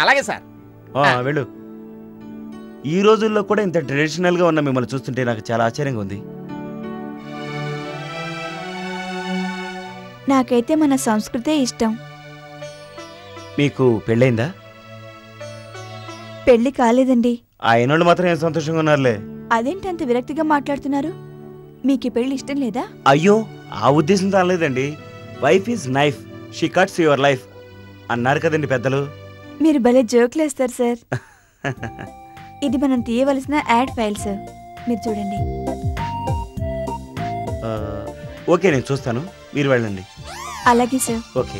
అలాగే సార్. వెళ్ళు. ఈ రోజుల్లో కూడా ఇంత ట్రెడిషనల్ గా ఉన్న మిమ్మల్ని చూస్తుంటే నాకు చాలా ఆశ్చర్యంగా ఉంది. నాకైతే మన సంస్కృతే ఇష్టం. మీకు పెళ్ళైందా? పెళ్లి కాలేదండి. ఆయనోళ్ళు మాత్రం ఏం సంతోషంగా ఉన్నారులే. అదేంటి అంత విరక్తిగా మాట్లాడుతున్నారు? మీకు ఈ పెళ్లి ఇష్టం లేదా? అయ్యో, ఆ ఉద్దేశంతో అనలేదండి. Wife is knife, she cuts your life అన్నారు కదండి పెద్దలు. మీరు భలే జోక్లేస్తారు సార్. ఇది మనం తీయవలసిన యాడ్ ఫైల్ సార్, మీరు చూడండి. ఓకే, నేను చూస్తాను, మీరు వెళ్ళండి. అలాగే సార్. ఓకే.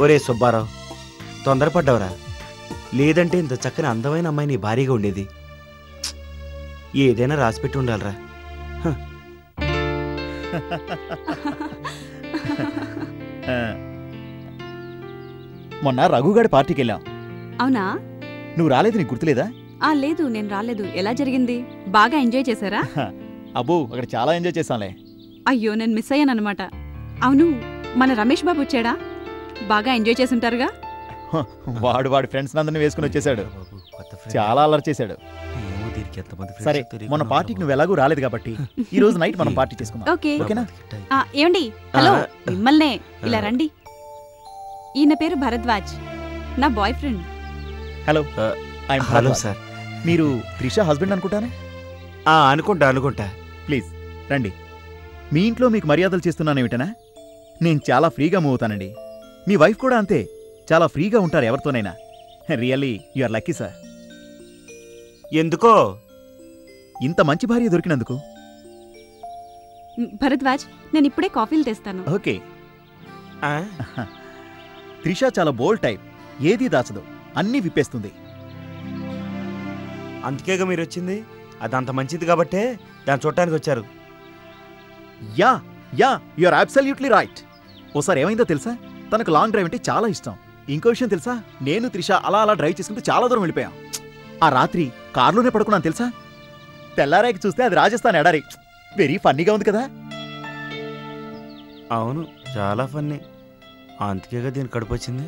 ఒరే సుబ్బారావు, తొందరపడ్డావురా. లేదంటే ఇంత చక్కని అందమైన అమ్మాయి నీ భారీగా ఉండేది. ఏదైనా రాసిపెట్టి ఉండాలిరా. మొన్న రఘుగాడి పార్టీకి వెళ్ళాం. అవునా? నువ్వు రాలేదు, నీకు గుర్తులేదా? లేదు, నేను రాలేదు. ఎలా జరిగింది? బాగా ఎంజాయ్ చేశారా? అబ్బో, అక్కడ చాలా ఎంజాయ్ చేశాంలే. అయ్యో, నేను మిస్ అయ్యానన్నమాట. అవును, మన రమేష్ బాబు వచ్చాడా? బాగా ఎంజాయ్ చేసుంటారుగా? వాడు వాడి ఫ్రెండ్స్ అందరినీ వేసుకుని వచ్చేసాడు. చాలా అల్లరి చేశాడు. సరే, మొన్న పార్టీకి నువ్వు ఎలాగూ రాలేదు కాబట్టి ఈ రోజు నైట్ మనం పార్టీ చేసుకుందాం. ఓకే, ఓకేనా? ఏమండి? హలో, మిమ్మల్నే. ఇలా రండి. ఈయన పేరు భరద్వాజ్, నా boy friend. Hello. Hello sir. మీరు త్రిష హస్బెండ్ అనుకుంటానే? అనుకుంటా. ప్లీజ్ రండి. మీ ఇంట్లో మీకు మర్యాదలు చేస్తున్నానేమిటనా? నేను చాలా ఫ్రీగా మూవ్ అవుతానండి. మీ వైఫ్ కూడా అంతే, చాలా ఫ్రీగా ఉంటారు ఎవరితోనైనా. Really you are lucky sir. ఎందుకో ఇంత మంచి భార్య దొరికినందుకు. భరద్వాజ్, నేను ఇప్పుడే కాఫీలు తెస్తాను. ఓకే. త్రిష చాలా బోల్డ్ టైప్, ఏదీ దాచదు, అన్నీ విప్పేస్తుంది. అందుకేగా మీరు వచ్చింది. అదంత మంచిది కాబట్టే దాన్ని చూడటానికి వచ్చారు. Yeah yeah you are absolutely right. ఓసారి ఏమైందో తెలుసా? తనకు లాంగ్ డ్రైవ్ అంటే చాలా ఇష్టం. ఇంకో విషయం తెలుసా? నేను త్రిష అలా డ్రైవ్ చేసుకుంటూ చాలా దూరం వెళ్ళిపోయాం. ఆ రాత్రి కారులోనే పడుకున్నాను తెలుసా? తెల్లారాకి చూస్తే అది రాజస్థాన్ ఎడారి. వెరీ ఫన్నీగా ఉంది కదా? అవును, చాలా ఫన్నీ. అందుకేగా దీని కడుపు వచ్చింది.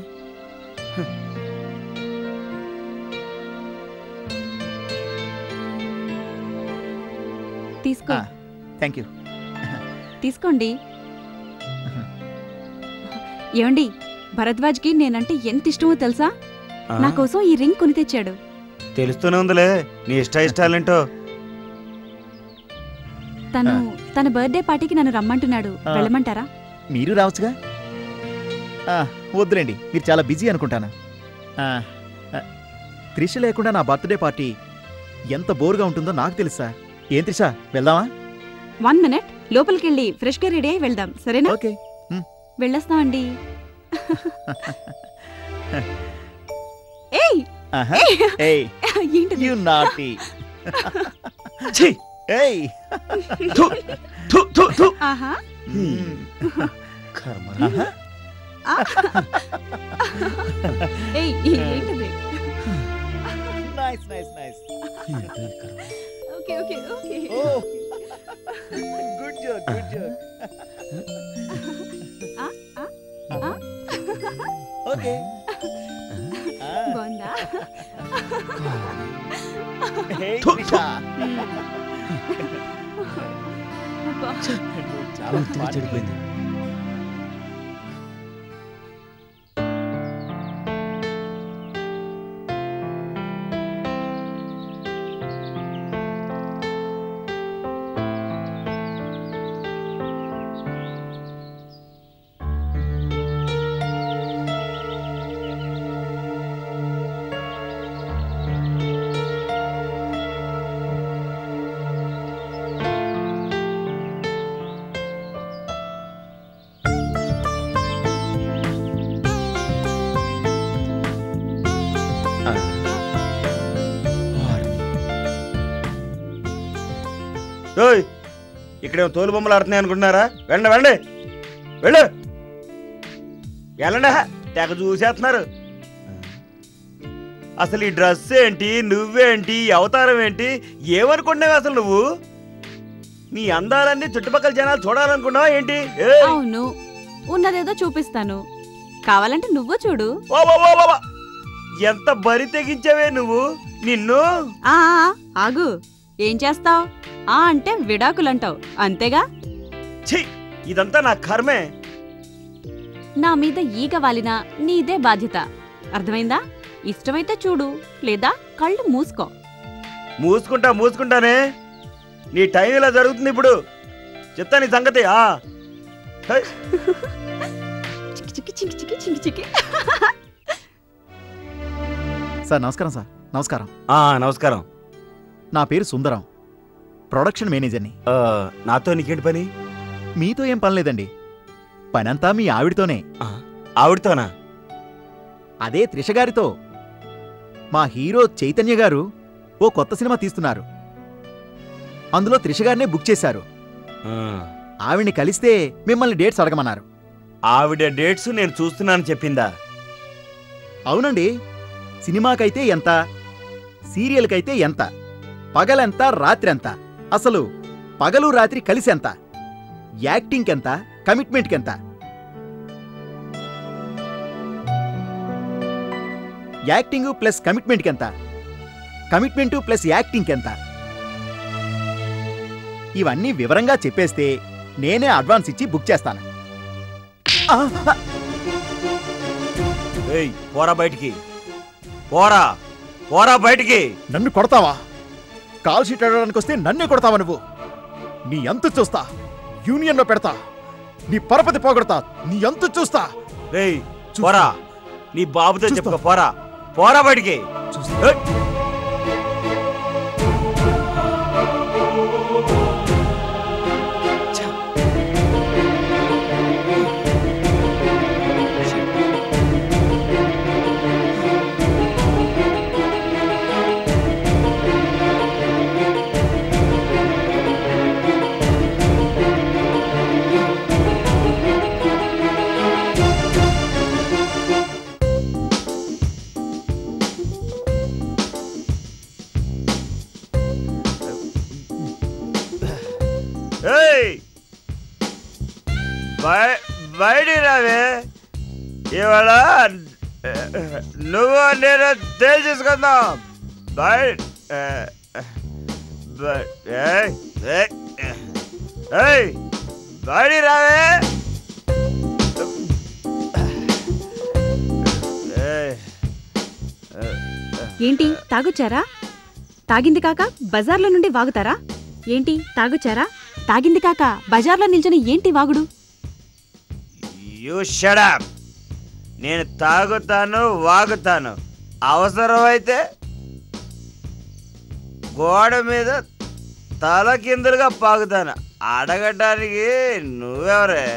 తీసుకో. Thank you. తీసుకోండి. ఏమండి, భరద్వాజ్కి నేనంటే ఎంత ఇష్టమో తెలుసా? నా కోసం ఈ రింగ్ కొని తెచ్చాడు. తెలుస్తూనే ఉందిలే నీ ఇష్టాలేంటో. తన బర్త్డే పార్టీకి నన్ను రమ్మంటున్నాడు. వెళ్ళమంటారా? మీరు రావచ్చుగా. వద్దులేండి, మీరు చాలా బిజీ అనుకుంటాను. త్రిష లేకుండా నా బర్త్డే పార్టీ ఎంత బోర్గా ఉంటుందో నాకు తెలుసా. ఏం త్రిష, వెళ్దామా? 1 మినిట్, లోపలికెళ్ళి ఫ్రెష్గా రెడీ అయి వెళ్దాం, సరేనా? ఓకే, వెళ్ళొస్తామండి. ఏంటిది? You naughty. ఏయ్. ఆహా. ఏంటిది? Nice nice nice. Okay okay okay. Good joke, good joke. Okay. బాగుందా? చాలా చెడిపోయింది. ఇక్కడేమో తోలు బొమ్మలు ఆడుతున్నాయి అనుకుంటున్నారా? వెళ్ళండి వెళ్ళండి, వెళ్ళు, వెళ్ళండి. తెగ చూసేస్తున్నారు. అసలు ఈ డ్రెస్ ఏంటి, నువ్వేంటి, అవతారం ఏంటి, ఏమనుకున్నావు అసలు నువ్వు? నీ అందాలన్నీ చుట్టుపక్కల జనాలు చూడాలనుకున్నావా ఏంటి? అవును, ఉన్నదేదో చూపిస్తాను, కావాలంటే నువ్వు చూడు. ఎంత బరి తెగించావే నువ్వు. నిన్ను ఆగు, ఏం చేస్తావ్? అంటే విడాకులంటావు, అంతేగా? ఛీ, ఇదంతా నా కర్మే. నా మీద ఈగ వాలినా నీదే బాధ్యత, అర్థమైందా? ఇష్టమైతే చూడు, లేదా కళ్ళు మూసుకో. మూసుకుంటానే. నీ టైం ఇలా జరుగుతుంది ఇప్పుడు. చెప్తా నీ సంగతి. సార్ నమస్కారం. సార్ నమస్కారం. నమస్కారం. నా పేరు సుందరం, ప్రొడక్షన్ మేనేజర్ని. నాతో నీకేంటి పని? మీతో ఏం పని లేదండి, పనంతా మీ ఆవిడతోనే. ఆవిడతోనా? అదే త్రిష గారితో. మా హీరో చైతన్య గారు ఓ కొత్త సినిమా తీస్తున్నారు. అందులో త్రిష గారినే బుక్ చేశారు. ఆవిడ్ని కలిస్తే మిమ్మల్ని డేట్స్ అడగమన్నారు. ఆవిడ డేట్స్ నేను చూస్తున్నాను చెప్పిందా? అవునండి. సినిమాకైతే ఎంత, సీరియల్కైతే ఎంత, పగలెంత రాత్రెంత, అసలు పగలు రాత్రి కలిసి ఎంత, యాక్టింగ్కెంత, కమిట్మెంట్కెంత? యాక్టింగు ప్లస్ కమిట్మెంట్కెంత, కమిట్మెంటు ప్లస్ యాక్టింగ్కెంత? ఇవన్నీ వివరంగా చెప్పేస్తే నేనే అడ్వాన్స్ ఇచ్చి బుక్ చేస్తాను. ఏయ్, పోరా బయటికి, పోరా పోరా బయటికి. నన్ను కొడతావా? కాల్ షీట్ అడగడానికి వస్తే నన్నే కొడతావా నువ్వు? నీ అంతు చూస్తా, యూనియన్లో పెడతా, నీ పరపతి పోగొడతా, నీ అంతు చూస్తా. రేయ్ పోరా, నీ బాబుతో చెప్పుకో. పోరా పోరా బయటికి. బయటికి రావే. ఇవాళ నువ్వు నేను తేల్చేసుకుందాం. బయటికి రావే. ఏంటి తాగొచ్చారా? తాగింది కాక బజార్లో నుండి వాగుతారా? ఏంటి తాగొచ్చారా? తాగింది కాక బజార్లో నిల్చొని ఏంటి వాగుడు? You shut up. నేను తాగుతాను, వాగుతాను, అవసరమైతే గోడ మీద తల కిందులుగా పాగుతాను. అడగటానికి నువ్వెవరే?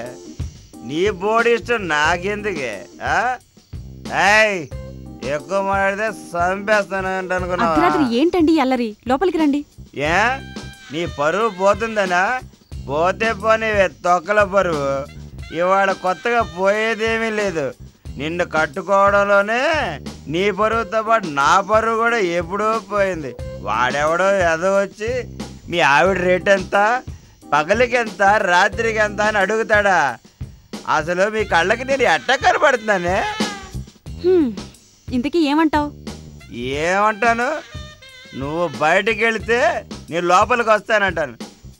నీ బోడీ ఇష్టం నాకెందుకే? ఎక్కువ మాట్లాడితే చంపేస్తాను అనుకున్నా. ఏంటండి అల్లరి? లోపలికి రండి. ఏ నీ పరువు పోతుందనా? పోతే పోనీ తొక్కల పరువు. ఇవాళ కొత్తగా పోయేదేమీ లేదు. నిన్ను కట్టుకోవడంలోనే నీ పరువుతో పాటు నా పరువు కూడా ఎప్పుడూ పోయింది. వాడెవడో ఎదో వచ్చి మీ ఆవిడ రేట్ ఎంత, పగలికి ఎంత, రాత్రికి ఎంత అని అడుగుతాడా? అసలు మీ కళ్ళకి నేను ఎట్ట కనబడుతున్నానే? ఇంతకీ ఏమంటావు? ఏమంటాను? నువ్వు బయటికి వెళితే నేను లోపలికి వస్తానంటాను.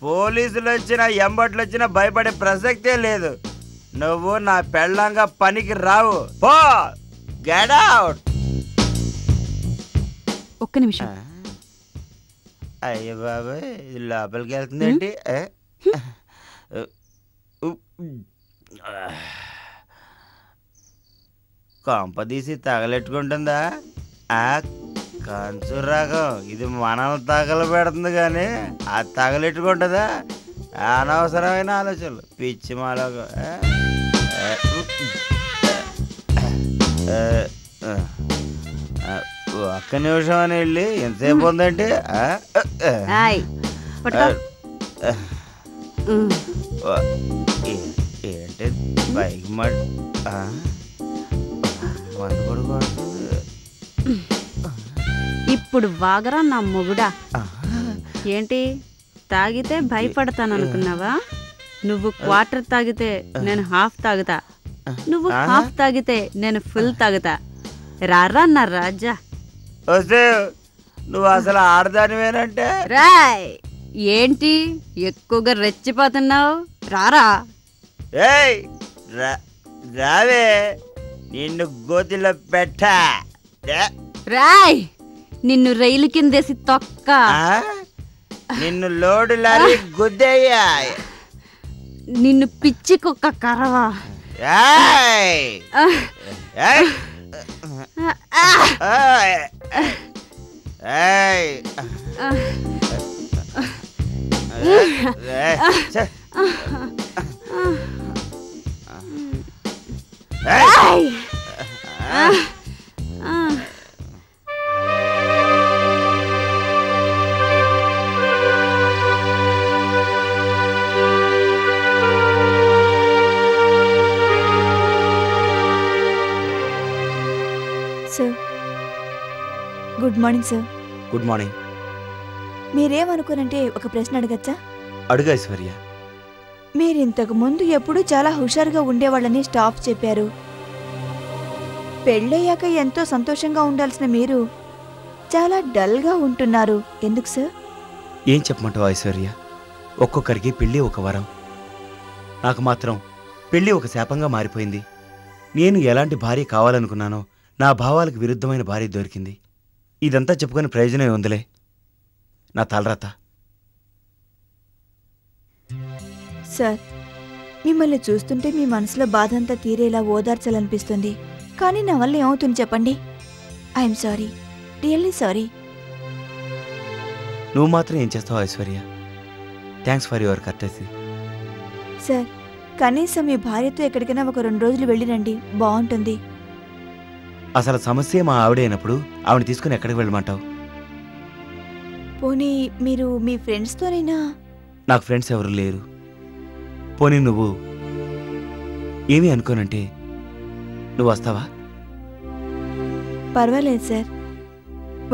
పోలీసులు వచ్చినా ఎంబట్లు వచ్చినా భయపడే ప్రసక్తే లేదు. నువ్వు నా పెళ్ళంగా పనికి రావు. పో, గెట్ అవుట్. ఒక్క నిమిషం. అయ్యో బాబాయ్, ఇది లోపలికి వెళ్తుందేంటి? కొంపదీసి తగలెట్టుకుంటుందా? కంచు రాగం ఇది మనల్ని తగలబెడుతుంది కానీ అది తగలెట్టుకుంటుందా? అనవసరమైన ఆలోచనలు, పిచ్చి మాలోకం. ఒక్క నిమిషం అని వెళ్ళి ఎంతసేపు ఉందంటే ఏంటి బైక్ మందు కూడా కొడుతుంది. ఇప్పుడు వాగరా నా మొగుడా. ఏంటి తాగితే భయపడతాననుకున్నావా? నువ్వు క్వార్టర్ తాగితే నేను హాఫ్ తాగుతా, నువ్వు హాఫ్ తాగితే నేను ఫుల్ తాగుతా. రారా నా రాజా. వస్తే నువ్వు అసలు ఆడదానివేనంటే. రాయ్, ఏంటి ఎక్కువగా రెచ్చిపోతున్నావు? రారా. ఏయ్ రావే, నిన్ను గోతిలో పెట్టా. రాయ్, నిన్ను రైలు కిందేసి తొక్క. నిన్ను లోడు లారీ గుద్దయ్యా. నిన్ను పిచ్చి కుక్క కరవా. Good morning sir. Good morning. మీరేమనుకోనంటే ఒక ప్రశ్న అడగచ్చా? అడుగు ఐశ్వర్య. మీరు ఇంతకు ముందు ఎప్పుడూ చాలా హుషారుగా ఉండేవాళ్ళని స్టాఫ్ చెప్పారు. పెళ్ళయ్యాక ఎంతో సంతోషంగా ఉండాల్సిన మీరు చాలా డల్గా ఉంటున్నారు. ఎందుకు సార్? ఏం చెప్పమంటావు ఐశ్వర్య? ఒక్కొక్కరికి పెళ్ళి ఒక వరం. నాకు మాత్రం పెళ్ళి ఒక శాపంగా మారిపోయింది. నేను ఎలాంటి భార్య కావాలనుకున్నానో నా భావాలకు విరుద్ధమైన భార్య దొరికింది. ఇదంతా చెప్పుకొని ప్రయోజనం ఉందిలే. నా తలరాత. సార్, మిమ్మల్ని చూస్తుంటే మీ మనసులో బాధ అంతా తీరేలా ఓదార్చాలనిపిస్తుంది. కానీ నా వల్ల ఏమవుతుంది చెప్పండి? I'm sorry, really sorry. నువ్వు మాత్రం ఏం చేస్తావు Aishwarya? Thanks for your courtesy. Sir, కనీసం మీ భార్యతో ఎక్కడికైనా ఒక 2 రోజులు వెళ్ళిరండి, బాగుంటుంది. అసలు సమస్య మా ఆవిడే అయినప్పుడు ఆవిడ తీసుకుని ఎక్కడికి వెళ్ళమంటావు? పోనీ మీరు మీ ఫ్రెండ్స్తోనైనా? నాకు ఫ్రెండ్స్ ఎవరు లేరు. పోనీ నువ్వు ఏమీ అనుకోనంటే నువ్వు వస్తావా? పర్వాలేదు సార్,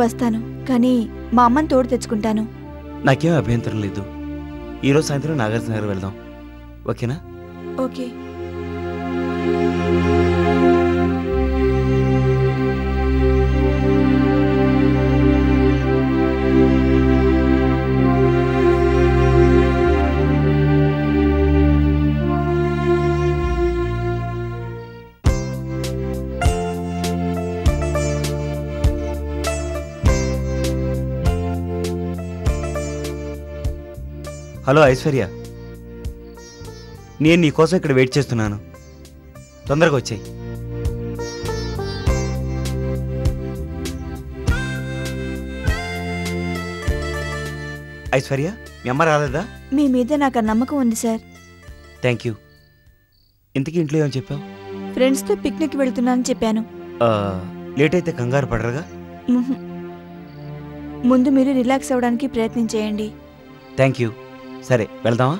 వస్తాను. కానీ మా అమ్మని తోడు తెచ్చుకుంటాను. నాకేం అభ్యంతరం లేదు. ఈరోజు సాయంత్రం నాగార్జున నగర్ వెళ్దాం, ఓకేనా? ఓకే. హలో ఐశ్వర్య, నేను నీకోసం ఇక్కడ వెయిట్ చేస్తున్నాను. తొందరగా వచ్చేయి. ఐశ్వర్య, మీ అమ్మ రాలేదా? మీ మీద నాకు ఆ నమ్మకం ఉంది సార్. Thank you. ఇంతకీ ఇంట్లో ఏమని చెప్పావు? ఫ్రెండ్స్తో పిక్నిక్ వెళ్తున్నానని చెప్పాను. లేట్ అయితే కంగారు పడరుగా? మ్హూ. ముందు మీరు రిలాక్స్ అవ్వడానికి ప్రయత్నం చేయండి. Thank you. సరే వెళ్దామా?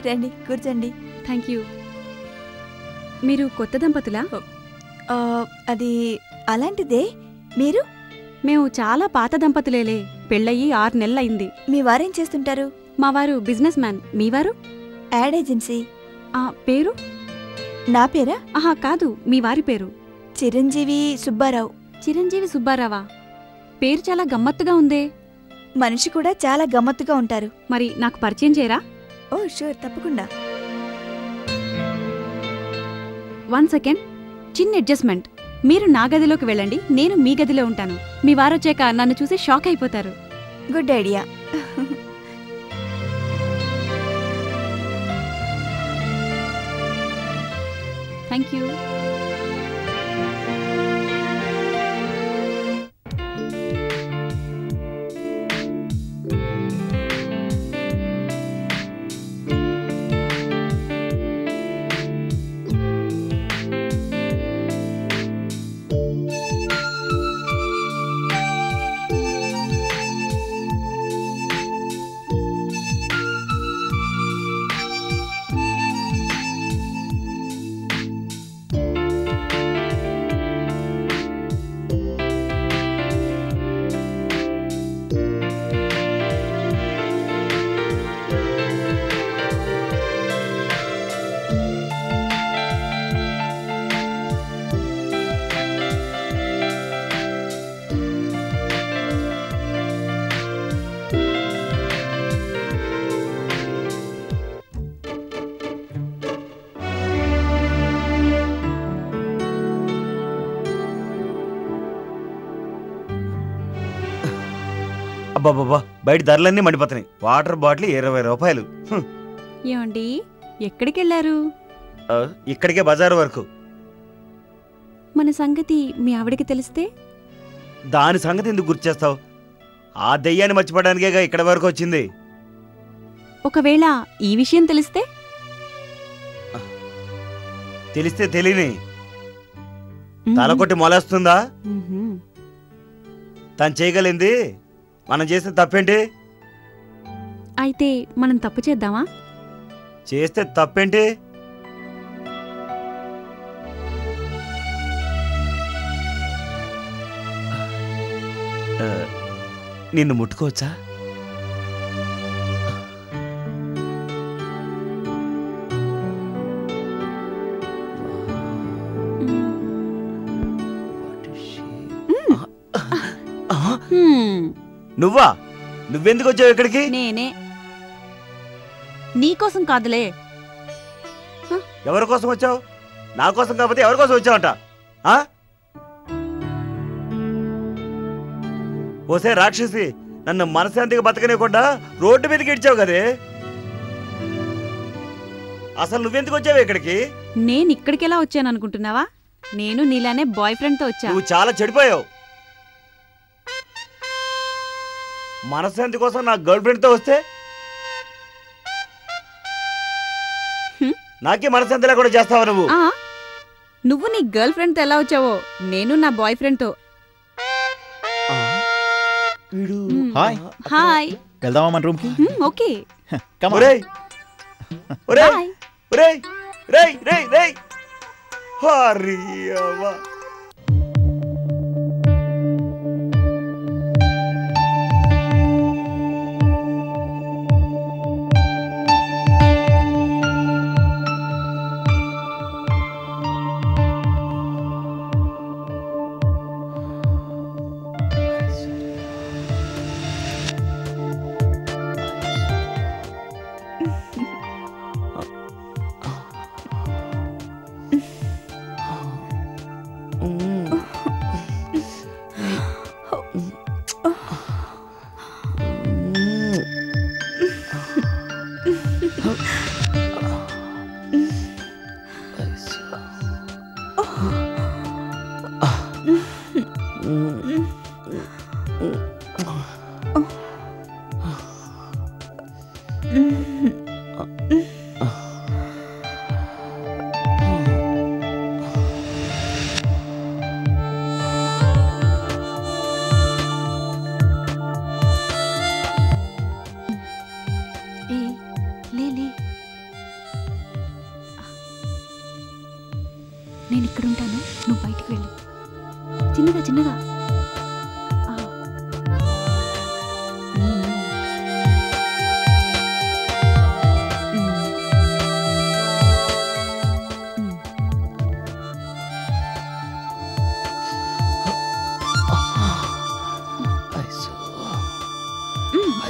రండి కూర్చోండి. Thank you. మీరు కొత్త దంపతులా? అది అలాంటిదే. మీరు? మేము చాలా పాత దంపతులేలే. పెళ్ళయి 6 నెలలయింది. మీ వారేం చేస్తుంటారు? మా వారు బిజినెస్ మ్యాన్. మీ వారు? Ad agency. పేరు? నా పేరా? ఆహా కాదు, మీ వారి పేరు. చిరంజీవి సుబ్బారావు. చిరంజీవి సుబ్బారావా? పేరు చాలా గమ్మత్తుగా ఉందే. మనిషి కూడా చాలా గమ్మత్తుగా ఉంటారు. మరి నాకు పరిచయం చేయరా? ఓ షూర్, తప్పకుండా. 1 సెకండ్, చిన్న అడ్జస్ట్మెంట్. మీరు నా గదిలోకి వెళ్ళండి, నేను మీ గదిలో ఉంటాను. మీ వారొచ్చాక నన్ను చూసి షాక్ అయిపోతారు. Good idea. Thank you. అబ్బాబాబా, బయట ధరలన్నీ మండిపోతున్నాయి. వాటర్ బాటిల్ 20 రూపాయలు. ఏమండి, ఎక్కడికెళ్ళారు? ఇక్కడికే బజారు వరకు. మన సంగతి మీ ఆవిడకి తెలిస్తే? దాని సంగతి ఎందుకు గుర్తు చేస్తావు? ఆ దెయ్యాన్ని మర్చిపోవడానికేగా ఇక్కడ వరకు వచ్చింది. ఒకవేళ ఈ విషయం తెలిస్తే? తెలిస్తే తెలియని తలకొట్టి మొలేస్తుందా? తను చేయగలింది మనం చేస్తే తప్పేంటి? అయితే మనం తప్పు చేద్దామా? చేస్తే తప్పేంటి? నిన్ను ముట్టుకోవచ్చా? నువ్వా? నువ్వెందుకు వచ్చావు ఇక్కడికి? నేనే. నీకోసం కాదులే. ఎవరి కోసం వచ్చావు? నా కోసం కాకపోతే ఎవరి కోసం వచ్చావంట? ఓసే రాక్షసి, నన్ను మనశాంతిగా బతకనేకుండా రోడ్డు మీదకి ఇడ్చావు కదే. అసలు నువ్వెందుకు వచ్చావు ఇక్కడికి? నేను ఇక్కడికి ఎలా వచ్చాను అనుకుంటున్నావా? నేను నీలానే బాయ్ ఫ్రెండ్ తో వచ్చా. నువ్వు చాలా చెడిపోయావు. మనశాంతి కోసం నా గర్ల్ ఫ్రెండ్ తో వస్తే నాకే మనశాంతి లేకుండా చేస్తావా నువ్వు? నువ్వు నీ గర్ల్ ఫ్రెండ్ తో ఎలా వచ్చావో నేను నా బాయ్ ఫ్రెండ్ తో. Hi hi. వెళ్దామా మన రూమ్ కి? ఓకే. Come on. ఒరేయ్ ఒరేయ్ ఒరేయ్ రేయ్ రేయ్ రేయ్ హరియవా. చిన్నగా చిన్నగా.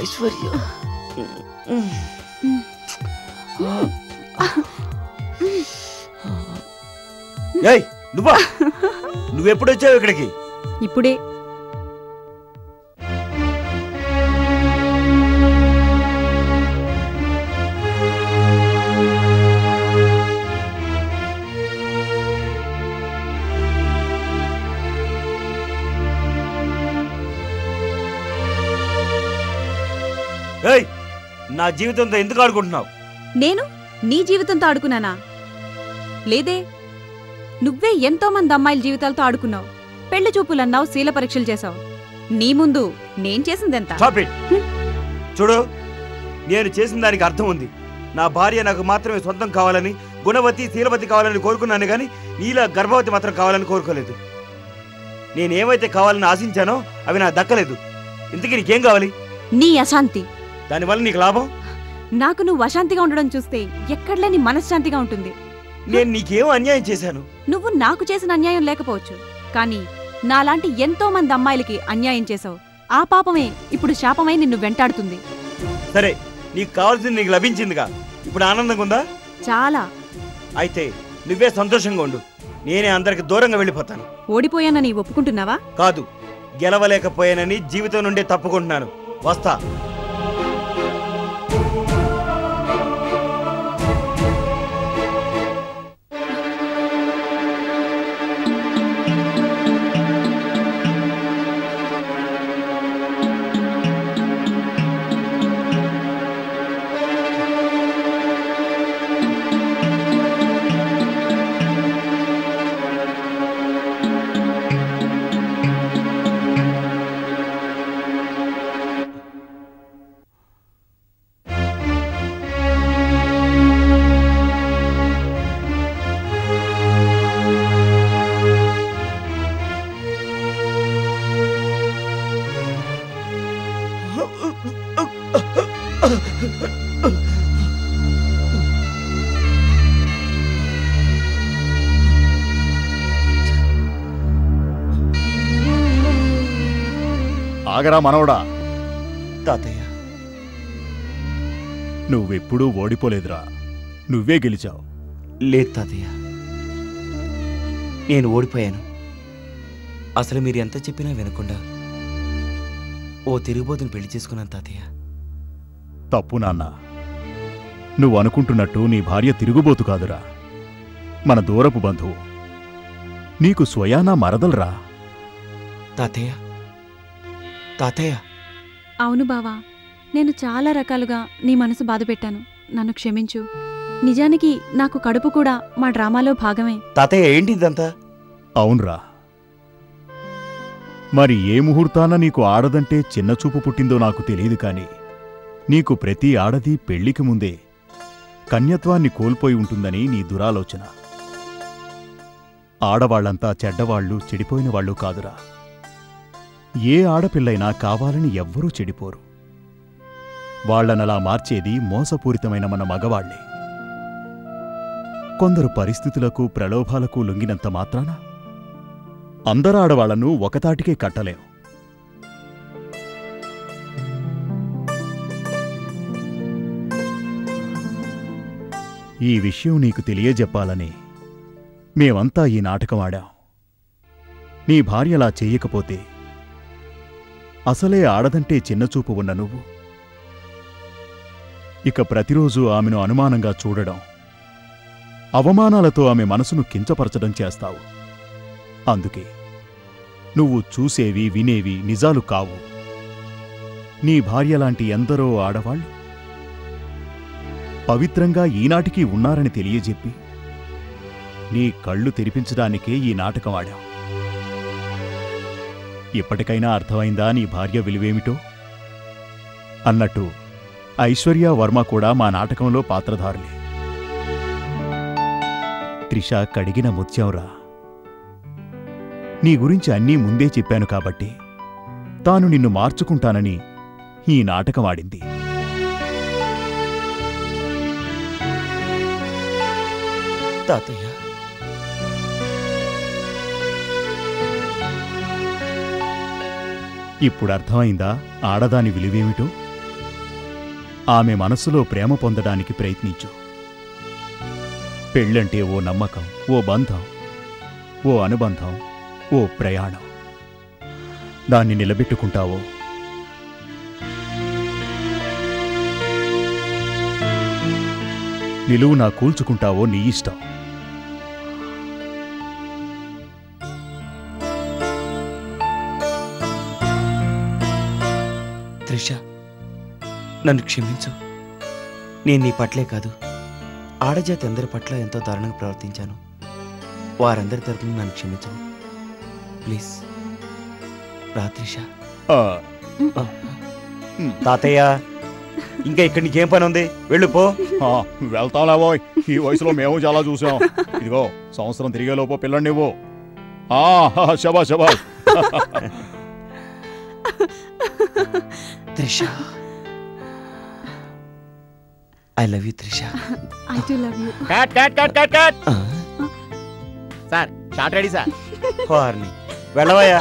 ఐశ్వర్య ఏయ్ నువ్వా నువ్వెప్పుడు వచ్చావు ఇక్కడికి? ఇప్పుడే. ఏయ్ నా జీవితంతో ఎందుకు ఆడుకుంటున్నావు? నేను నీ జీవితంతో ఆడుకున్నానా? లేదే, నువ్వే ఎంతో మంది అమ్మాయిల జీవితాలతో ఆడుకున్నావు. పెళ్లి చూపులన్నావు, శీల పరీక్షలు చేశావు. నీ ముందు నేను చేసిందెంత? చూడు, నేను చేసిన దానికి అర్థం ఉంది. నా భార్య నాకు మాత్రమే సొంతం కావాలని, గుణవతి శీలవతి కావాలని కోరుకున్నాను కానీ నీలా గర్భవతి మాత్రం కావాలని కోరుకోలేదు. నేనేమైతే కావాలని ఆశించానో అవి నాకు దక్కలేదు. ఇంతకీ నీకేం కావాలి? నీ అశాంతి. దానివల్ల నీకు లాభం? నాకు నువ్వు అశాంతిగా ఉండడం చూస్తే ఎక్కడలేని మనశ్శాంతిగా ఉంటుంది. నేను నీకేం అన్యాయం చేశాను? నువ్వు నాకు చేసిన అన్యాయం లేకపోవచ్చు, కానీ నాలాంటి ఎంతో మంది అమ్మాయిలకి అన్యాయం చేశావు. ఆ పాపమే ఇప్పుడు శాపమై నిన్ను వెంటాడుతుంది. సరే, నీకు కావాల్సింది నీకు లభించిందిగా, ఇప్పుడు ఆనందంగా ఉందా? చాలా. అయితే నువ్వే సంతోషంగా ఉండు. నేనే అందరికి దూరంగా వెళ్ళిపోతాను. ఓడిపోయానని ఒప్పుకుంటున్నావా? కాదు, గెలవలేకపోయానని జీవితం నుండి తప్పుకుంటున్నాను. వస్తా. ఆగరా మనవడా. తాతయ్య, నువ్వెప్పుడూ ఓడిపోలేదురా, నువ్వే గెలిచావు. లేదు తాతయ్య, నేను ఓడిపోయాను. అసలు మీరు ఎంత చెప్పినా వినకుండా ఓ తిరుగుబోతుని పెళ్లి చేసుకున్నాను తాతయ్య. తప్పు నాన్న. నువ్వు అనుకుంటున్నట్టు నీ భార్య తిరుగుబోతు కాదురా, మన దూరపు బంధువు. నీకు స్వయానా మరదలరా. తాతయ్య తాతయ్య. అవును బావా, నేను చాలా రకాలుగా నీ మనసు బాధపెట్టాను. నన్ను క్షమించు. నిజానికి నాకు కడుపు కూడా మా డ్రామాలో భాగమే. తాతయ్య, ఏంటి ఇదంతా? అవునరా. మరి ఏ ముహూర్తాన నీకు ఆడదంటే చిన్నచూపు పుట్టిందో నాకు తెలియదు కాని నీకు ప్రతి ఆడది పెళ్లికి ముందే కన్యత్వాన్ని కోల్పోయి ఉంటుందని నీ దురాలోచన. ఆడవాళ్లంతా చెడ్డవాళ్లు, చెడిపోయిన వాళ్ళు కాదురా. ఏ ఆడపిల్లైనా కావాలని ఎవ్వరూ చెడిపోరు. వాళ్లనలా మార్చేది మోసపూరితమైన మన మగవాళ్లే. కొందరు పరిస్థితులకు, ప్రలోభాలకు లొంగినంత మాత్రాన అందరాడవాళ్లను ఒకతాటికే కట్టలేం. ఈ విషయం నీకు తెలియజెప్పాలని మేమంతా ఈ నాటకం ఆడాం. నీ భార్యలా చెయ్యకపోతే అసలే ఆడదంటే చిన్నచూపు ఉన్న నువ్వు ఇక ప్రతిరోజు ఆమెను అనుమానంగా చూడడం, అవమానాలతో ఆమె మనసును కించపరచడం చేస్తావు. అందుకే నువ్వు చూసేవి, వినేవి నిజాలు కావు. నీ భార్యలాంటి ఎందరో ఆడవాళ్లు పవిత్రంగా ఈనాటికి ఉన్నారని తెలియజెప్పి నీ కళ్ళు తెరిపించడానికే ఈ నాటకం ఆడాం. ఇప్పటికైనా అర్థమైందా నీ భార్య విలువేమిటో? అన్నట్టు ఐశ్వర్య వర్మ కూడా మా నాటకంలో పాత్రధారులే. త్రిష కడిగిన ముత్యంరా. నీ గురించి అన్నీ ముందే చెప్పాను కాబట్టి తాను నిన్ను మార్చుకుంటానని ఈ నాటకం ఆడింది. తాతయ్య, ఇప్పుడు అర్థమైందా ఆడదాని విలువేమిటో? ఆమె మనసులో ప్రేమ పొందడానికి ప్రయత్నించు. పెళ్ళంటే ఓ నమ్మకం, ఓ బంధం, ఓ అనుబంధం, ఓ ప్రయాణం. దాన్ని నిలబెట్టుకుంటావో నిలువునా కూల్చుకుంటావో నీ ఇష్టం. త్రిష, నన్ను క్షమించు. నేను నీ పట్లే కాదు, ఆడజాతి అందరి పట్ల ఎంతో దారుణంగా ప్రవర్తించాను. వారందరి తరపున నన్ను క్షమించు ప్లీజ్. రా త్రిష. తాతయ్య, ఇంకా ఇక్కడ నీకేం పని ఉంది? వెళ్ళిపో. వెళ్తాంలేవోయ్, ఈ వయసులో మేము చాలా చూసాం. ఇదిగో సంవత్సరం తిరిగేలోపో పిల్లని నువ్వు. శబా శబా. Trisha, I love you Trisha. I do love you. Cut cut cut cut cut. Sir shot ready sir. వారిని వెళ్ళవయ్యా.